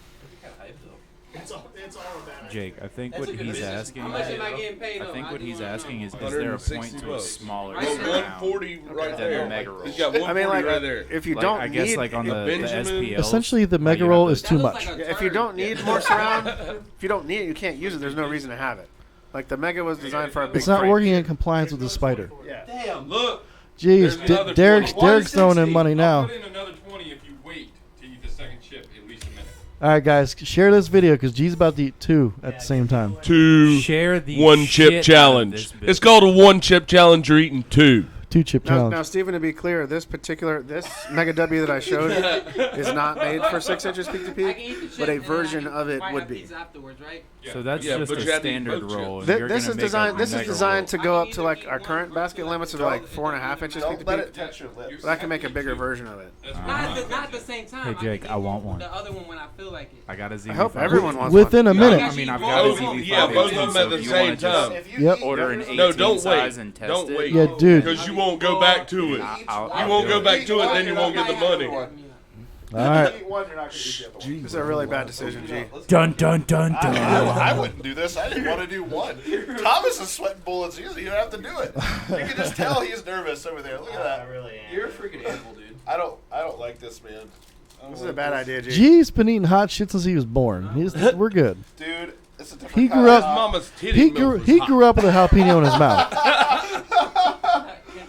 It's all a bad idea. Jake, I think That's what a good he's business. asking. how much am I getting paid? I though? think what do he's wanna asking know. is there a 160 point to a bucks. smaller Right. Well, surround 140 right than there. the Mega Roll? He's got 140 I mean, like, right there. if you Like, don't I guess need, like on the Benjamin- SPLs. Essentially, the how Mega you Roll have is the- too That looks much. like a if you turd. don't need more surround, if you don't need it, you can't use it. There's no reason to have it. Like the Mega was designed for a big. It's not frame. working in compliance with the spider. Yeah. Damn. Look. Jeez, There's another Derek's 20. throwing in money I'll now. put in another 20 if you wait to eat the second chip at least a minute. All right, guys, share this video because G's about to eat two at the same time. 2 Share the 1 shit chip out challenge. of this It's bitch. called a 1 chip challenge. You're eating 2. 2 chip challenge. Now, Stephen, to be clear, this Mega W that I showed is not made for 6 inches peak to I can peak, eat the chip but a and then version I of it might would have be. pizza afterwards, right? So that's Yeah, just but a you have to eat standard both roll. chips. and you're This gonna is make a designed. This is Mega designed to I go can up to either like eat our one current or basket one limits of or like the 4.5 inches peak Don't to let peak. it touch your lips. But I can make a bigger version of it. That's Not at the same time. Hey, Jake, can I eat want one. The other one when I feel like it. I got a ZV5. I hope everyone wants Within a minute. I mean, I've got a Both- ZV5. yeah, both of them so at the if you same wanna just time. Yep. Order an 18 No, don't size wait. and test Don't it. wait. Yeah, dude. Because you won't go back to it. You won't go back to it, then you won't get the money. All right. Eat one, you're not gonna eat the other one. This is a really bad decision, G. Dun dun dun dun. I wouldn't do this. I didn't want to do one. Thomas is sweating bullets. You don't have to do it. You can just tell he's nervous over there. Look at that. You're a freaking animal, dude. I don't like this, man. This is a bad idea, G. G's been eating hot shit since he was born. We're good. Dude, it's a different He kind grew of up. Mama's titty He milk grew. was He hot. grew up with a jalapeno in his mouth.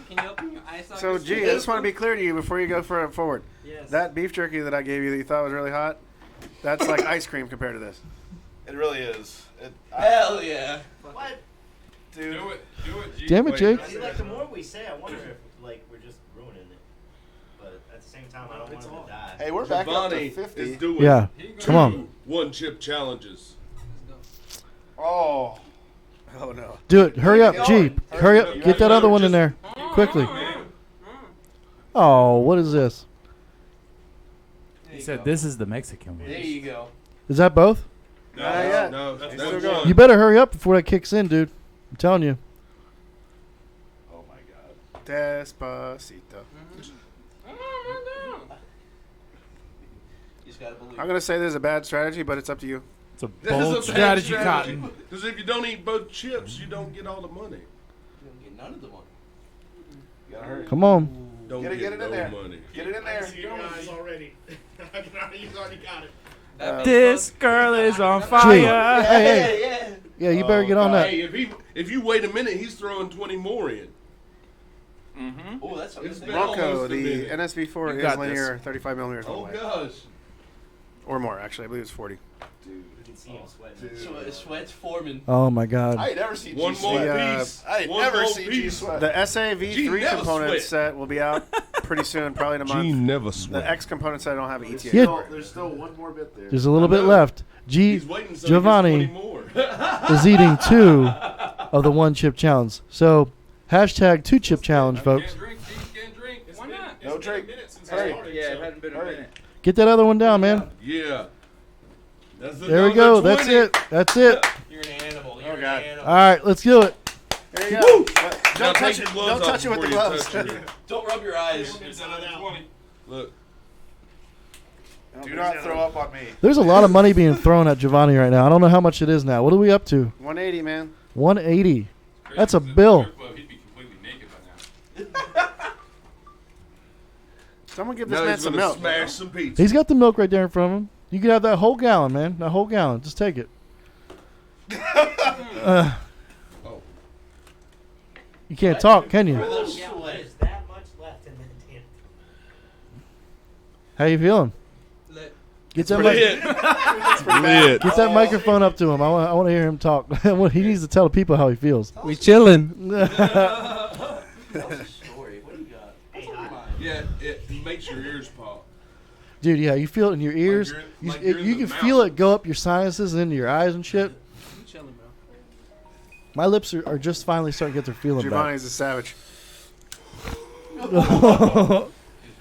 Can you open your eye socket? So, G, I just want to be clear to you before you go forward. Yes. That beef jerky that I gave you that you thought was really hot, that's like ice cream compared to this. It really is. Hell yeah. What? Dude. Do it, G. Damn it, Jake. See, like the more we say, I wonder if like we're just ruining it. But at the same time, I don't want him to die. Hey, we're back up to Giovanni 50. is doing Yeah. He can go Come on. 1 chip challenges. Oh. Oh no. Do it. Hurry up, G. Hurry up. Get that other one in there quickly. Oh, what is this? He said this is the Mexican one. There you go. Is that both? No, that's still going. You better hurry up before that kicks in, dude. I'm telling you. Oh my god. Despacito. You just gotta believe. I'm gonna say this is a bad strategy, but it's up to you. It's a This is bold a bad strategy, Cotton. Because if you don't eat both chips, you don't get all the money. You don't get none of the money. You gotta hurry. Come on. Don't Get it in no there. money. Get it in there. He's already. He's already got it. This girl is on G. fire. Hey. Yeah, you better get on that. Hey, if you wait a minute, he's throwing 20 more in. Mm-hmm. Oh, that's something. It's to been think almost Bronco, a the minute. NSV4 You is got linear, 35 millimeters one Oh way. gosh. Or more, actually. I believe it's 40. You can see him sweating. Sweat's forming. Oh my God. I ain't never seen One G more sweat. piece. I ain't One never more seen G piece. sweat. The G SAV3 never component sweat. set will be out pretty soon, probably in a month. G never The sweat. X component set I don't have an ETA Yeah. for. There's still one more bit there. There's a little I bit know. left. G. He's waiting so Giovanni he gets 20 more. is eating 2 of the 1 chip challenge. So, hashtag 2 chip challenge, folks. Can't drink, G, can't drink. Why not? It's No been drink. a minute since Hurry. I started. Yeah, so- it hadn't been a Hurry. minute. Get that other one down, man. Yeah. That's There we go. That's it. That's it. You're an animal. You're Oh, an God. animal. All right, let's do it. There you go. Now Don't touch take it. your gloves Don't off touch it with the before you gloves. touch it. Don't rub your eyes. It's another 20. Look. Do not throw up on me. There's a lot of money being thrown at Giovanni right now. I don't know how much it is now. What are we up to? 180, man. 180. Crazy, That's a 'cause in the bill. strip club, he'd be completely naked by now. Someone give this Now man he's some gonna milk. smash some pizza. He's got the milk right there in front of him. You can have that whole gallon, man. That whole gallon. Just take it. Oh. You can't talk, can you? There's that much left in that damn. How you feeling? Lit. Get that, Lit. Lit. get that microphone up to him. I want to hear him talk. He needs to tell the people how he feels. We chilling. What's the story? What do you got? Hey, Yeah, it makes your ears pop. Dude, yeah, you feel it in your ears. you're- You, like you're in you the can feel it mountains. go up your sinuses and into your eyes and shit. We chilling, bro. My lips are just finally starting to get their feeling back. Giovanni's a savage. He's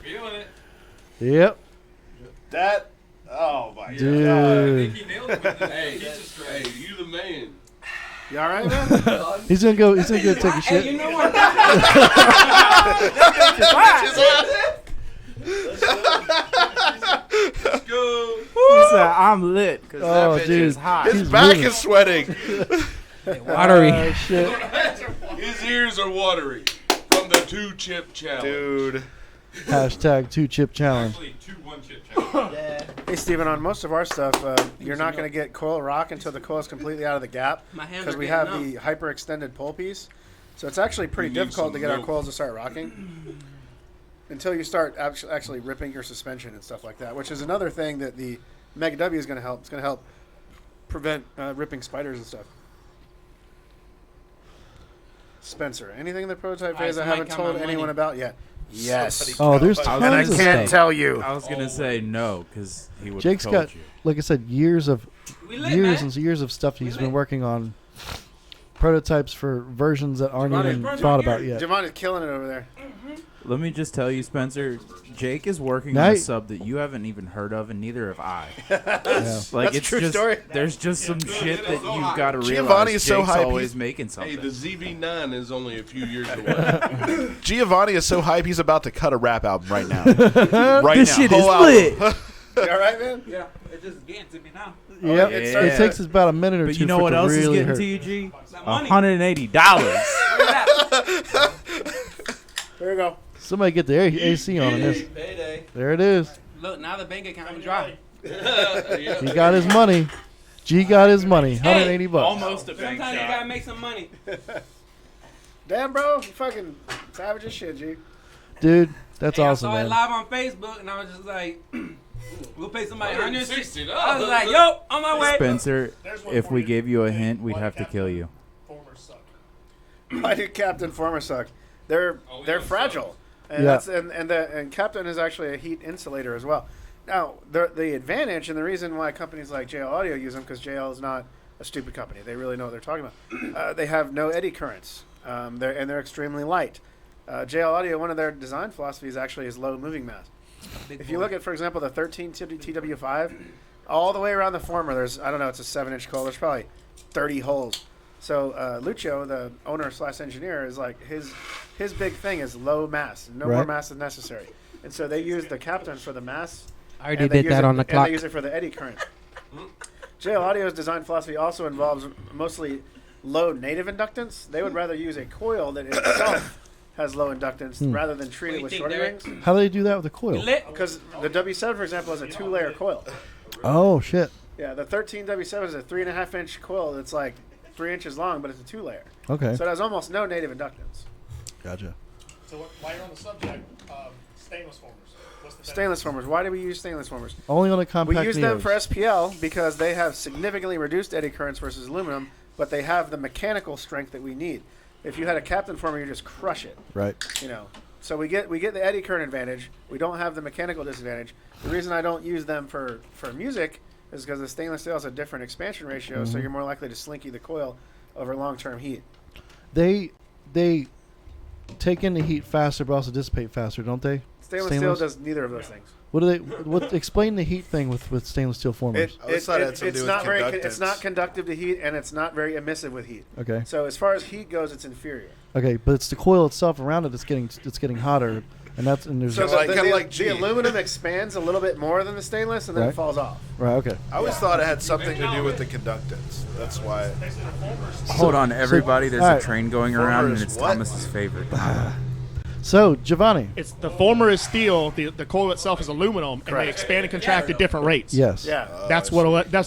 feeling it. Yep. That. Oh my Dude. god. I think he nailed it with the Hey, Jesus Christ. hey, you the man. You all right, man? He's gonna go take a Hey, shit. you know what? Let's go. He said, I'm lit because Oh, that bitch dude. is hot. His He's back moving. is sweating. Watery. Oh, shit. His ears are watery from the 2-chip challenge. Dude. Hashtag 2 chip challenge. Actually, 2 1-chip challenge. Hey, Steven, on most of our stuff, you're not going to get coil rock until the coil is completely out of the gap My hands because are we getting have numb. the hyper-extended pull piece. So it's actually pretty You need difficult some to get our milk. coils to start rocking until you start actually ripping your suspension and stuff like that, which is another thing that the Mega W is going to help. It's going to help prevent ripping spiders and stuff. Spencer, anything in the prototype phase I somebody haven't count told my anyone money. about yet? Yes. Oh, there's And tons And I of can't stuff. tell you. I was gonna say no because he would. Jake's told got, you. like I said, years of We lit, years man. and years of stuff he's been lit. working on. Prototypes for versions that aren't Giovanni's even front thought right about here. yet. Giovanni's killing it over there. Let me just tell you, Spencer. Jake is working Now on a you- sub that you haven't even heard of, and neither have I. Yeah. Like That's a it's true just story. there's just some shit that you've got to realize. Giovanni is so Jake's hype, always he's- making Hey, something. the ZV9 is only a few years away. Giovanni is so hype he's about to cut a rap album right now. Right This now. shit Whole is album. lit. You all right, man? Yeah, it's just getting to me now. Yep. it It starts- takes us about a minute or But two you know for what it to else is really getting hurt. to you, G? That money. $180. There you go. Somebody get the AC on this. Payday. There it is. Look, now the bank account is dry. He got his money. G got his money. 180 bucks. Almost a bank Sometimes you shot. gotta make some money. Damn, bro. You fucking savage as shit, G. Dude, that's Hey, awesome, I saw it man. live on Facebook, and I was just like, we'll pay somebody $160. $160. I was like, yo, on my way. Spencer, There's one if for we you. gave you a hint, we'd One have to captain. kill you. Former suck. Why do Captain Former suck? They're Oh, we they're don't fragile, and Yeah. that's and Captain is actually a heat insulator as well. Now the advantage and the reason why companies like JL Audio use them because JL is not a stupid company. They really know what they're talking about. They have no eddy currents. They're extremely light. JL Audio, one of their design philosophies actually is low moving mass. If you look at, for example, the 13 TW5, all the way around the former, there's, I don't know, it's a 7-inch coil. There's probably 30 holes. So Lucio, the owner / engineer, is like his big thing is low mass. No more mass is necessary. And so they use the Captain for the mass. I already did that on the clock. And they use it for the eddy current. JL Audio's design philosophy also involves mostly low native inductance. They would rather use a coil that itself has low inductance rather than treat it with shorty rings. How do they do that with a coil? Because the W7, for example, is a 2-layer coil. Oh, shit. Yeah, the 13 W7 is a 3.5-inch coil that's like 3 inches long, but it's a 2-layer. Okay. So it has almost no native inductance. Gotcha. So while you're on the subject of stainless formers, what's the stainless formers? Why do we use stainless formers? Only on the compact We use them Neos. for SPL because they have significantly reduced eddy currents versus aluminum, but they have the mechanical strength that we need. If you had a Captain former, you just crush it. Right. You know. So we get the eddy current advantage. We don't have the mechanical disadvantage. The reason I don't use them for music is because the stainless steel has a different expansion ratio, so you're more likely to slinky the coil over long-term heat. They take in the heat faster, but also dissipate faster, don't they? Stainless steel does neither of those things. What do they? Explain the heat thing with stainless steel formers. It's not conductive to heat, and it's not very emissive with heat. Okay. So as far as heat goes, it's inferior. Okay, but it's the coil itself around it that's getting hotter, and there's So the aluminum expands a little bit more than the stainless, and then it falls off. Right. Okay. I always thought it had something to do with the conductance. That's why. Hold on, everybody. There's a train going around, and Formers it's what? Thomas's favorite. So Giovanni, It's the former is steel. The coil itself is aluminum, and they expand and contract at different rates. Yes. Yeah. That's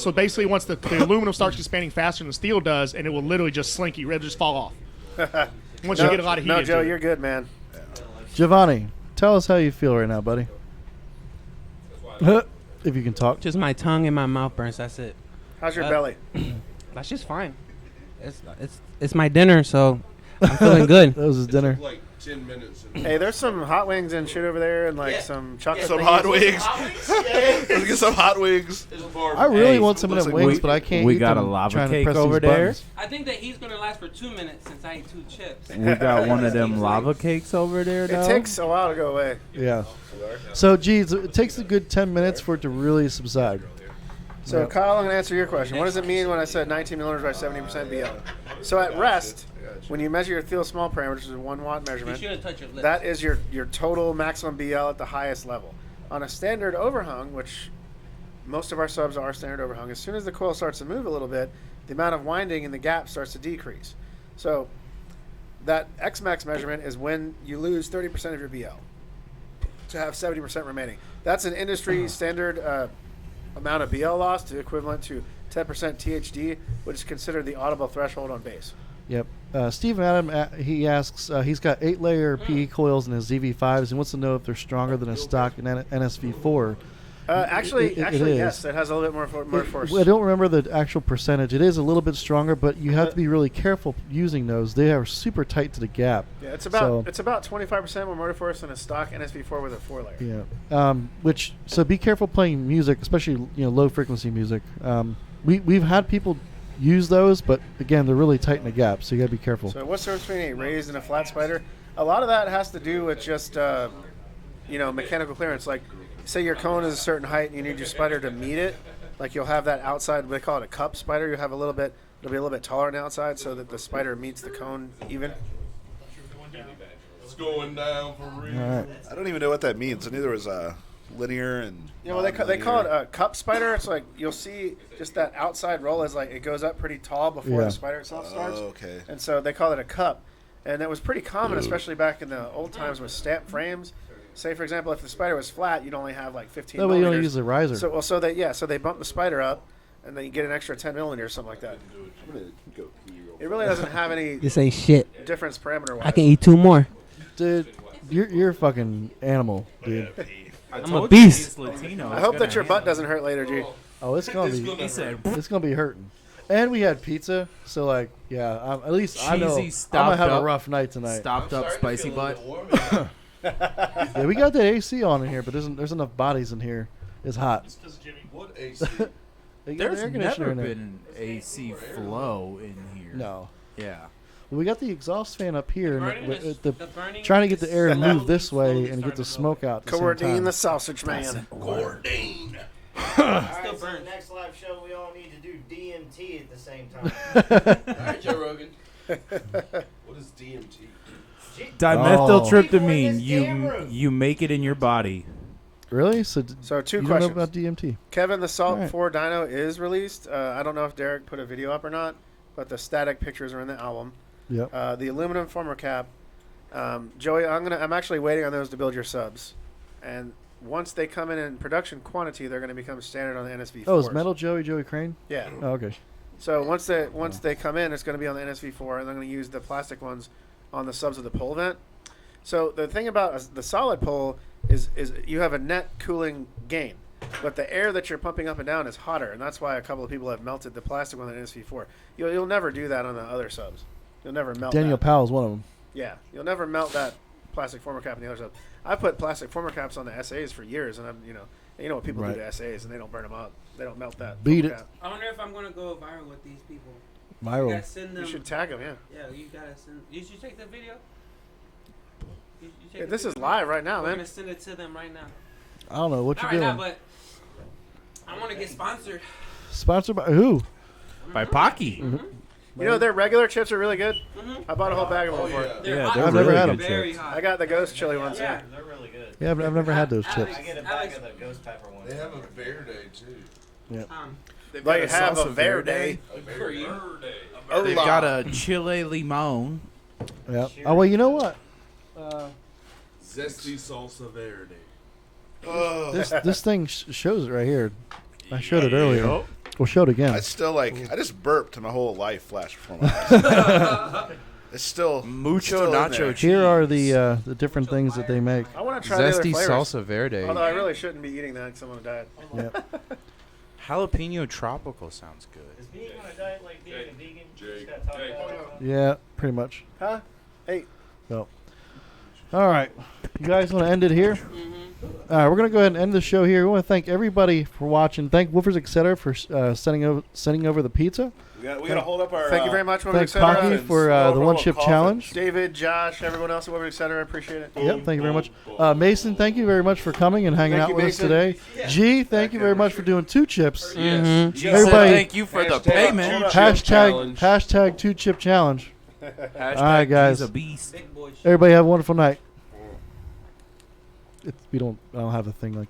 so basically once the aluminum starts expanding faster than the steel does, and it will literally just slinky, it'll just fall off. Once you get a lot of heat. No, into Joe, it. you're good, man. Giovanni, tell us how you feel right now, buddy. If you can talk. Just my tongue and my mouth burns. That's it. How's your belly? That's just fine. It's my dinner, so I'm feeling good. That was his dinner. Like 10 minutes. Hey, there's some hot wings and shit over there, and like some chocolate. Some thingies. hot wings. Let's get some hot wings. I really want some of them wings, but I can't. We eat got a them lava trying to cake press over these there. buttons. I think that he's gonna last for 2 minutes since I ate 2 chips. We got one of them lava cakes over there, though. It takes a while to go away. Yeah. So, geez, it takes a good 10 minutes for it to really subside. So, Kyle, I'm going to answer your question. What does it mean when I said 19 millimeters by 70% BL? So, at rest, when you measure your Thiel small parameter, which is a 1 watt measurement, You shouldn't touch your lips. that is your total maximum BL at the highest level. On a standard overhung, which most of our subs are standard overhung, as soon as the coil starts to move a little bit, the amount of winding in the gap starts to decrease. So, that Xmax measurement is when you lose 30% of your BL to have 70% remaining. That's an industry standard amount of BL loss, to equivalent to 10% THD, which is considered the audible threshold on bass. Yep. Stephen Adam, he asks, he's got 8-layer PE coils in his ZV5s. He wants to know if they're stronger than a stock NSV4. Actually, It is. yes, it has a little bit more force. I don't remember the actual percentage. It is a little bit stronger, but you have to be really careful using those. They are super tight to the gap. Yeah, it's about 25% more motor force than a stock NSV4 with a 4-layer. Yeah. So be careful playing music, especially low frequency music. We've had people use those, but again, they're really tight in the gap, so you got to be careful. So what's the difference between a raised and a flat spider? A lot of that has to do with just mechanical clearance. Like, say your cone is a certain height and you need your spider to meet it. Like, you'll have that outside, they call it a cup spider. You have it'll be a little bit taller on the outside so that the spider meets the cone even. It's going down for real. All right. I don't even know what that means. I knew there was linear and. Well, they call it a cup spider. It's like you'll see just that outside roll is like it goes up pretty tall before the spider itself starts. Oh, okay. And so they call it a cup. And it was pretty common, especially back in the old times with stamp frames. Say, for example, if the spider was flat, you'd only have like 15 No, but you millimeters. don't use the riser. So they bump the spider up, and then you get an extra 10 millimeters, something like that. It really doesn't have any This ain't shit. difference parameter-wise. I can eat 2 more. Dude, you're a fucking animal, dude. I'm a beast. I hope that your butt doesn't hurt later, G. Oh, it's gonna be hurting. And we had pizza, so like, yeah. At least I know I'm gonna have a rough night tonight. Stopped up spicy butt. Yeah, we got the AC on in here, but there's enough bodies in here. It's hot. What AC? They got There's the air conditioner never in been an AC flow in here. No. Yeah. Well, we got the exhaust fan up here, The and burning is- the the burning trying to get the air to move slowly, this way slowly and get starting the to smoke out. At the same Coordine time. the sausage man. Gordine. Alright, so the next live show, we all need to do DMT at the same time. Alright, Joe Rogan. What is DMT? Dimethyltryptamine. Oh. You make it in your body. Really? So two you questions. don't know about DMT? Kevin, the Salt Alright. 4 dyno is released. I don't know if Derek put a video up or not, but the static pictures are in the album. Yep. The aluminum former cap. Joey, I'm actually waiting on those to build your subs, and once they come in production quantity, they're going to become standard on the NSV4s. Oh, is Metal Joey Crane? Yeah. Oh, okay. So once they come in, it's going to be on the NSV4, and I'm going to use the plastic ones on the subs of the pole vent. So the thing about the solid pole is you have a net cooling gain, but the air that you're pumping up and down is hotter, and that's why a couple of people have melted the plastic on the NSV4. You'll never do that on the other subs. You'll never melt Daniel that. Powell's one of them. Yeah, you'll never melt that plastic former cap on the other sub. I put plastic former caps on the SAs for years, and you know what people do to SAs, and they don't burn them up. They don't melt that. Beat former it. cap. I wonder if I'm gonna go viral with these people. Viral. You gotta send them. You should tag them, yeah. Yeah, you gotta send. You should take the video. You take Yeah, the this video. is live right now, We're man. gonna send it to them right now. I don't know what Not you're right doing. now, but I want to get sponsored. Sponsored by who? By Pocky. You know their regular chips are really good. I bought a whole bag of them before. They're I've never had them. Very hot. I got the ghost chili ones. Yeah. They're really good. Yeah, but I've never had those chips. I get a bag of the ghost pepper ones. They have a Verde too. Yeah. They have a Verde. They've got a Chile Limon. Yeah. Oh well, you know what? Zesty salsa verde. This thing shows it right here. I showed it earlier. We'll show it again. I still I just burped and my whole life flashed before my eyes. It's still Mucho nacho cheese. Here are the different things that they make. I want to try the other Zesty flavors. salsa verde. Although I really shouldn't be eating that because I'm on a diet. Yep. Jalapeno tropical sounds good. Is being on a diet like being a vegan? Just gotta talk about it. Yeah, pretty much. Huh? Hey. So, all right. You guys want to end it here? All right, we're going to go ahead and end the show here. We want to thank everybody for watching. Thank Woofers, etc. for sending over the pizza. We got to hold up our. Thank you very much, Woofers, Thank etc. Pocky for the one chip challenge. David, Josh, everyone else at Woofers, etc. Appreciate it. Yep, thank you very much. Mason, thank you very much for coming and hanging Thank out you, with Mason. us today. G, thank you very much for doing 2 chips. Mm-hmm. G Everybody, said thank you for the payment. Hashtag 2 chip challenge. All right, guys. G's a beast. Everybody have a wonderful night. I don't have a thing like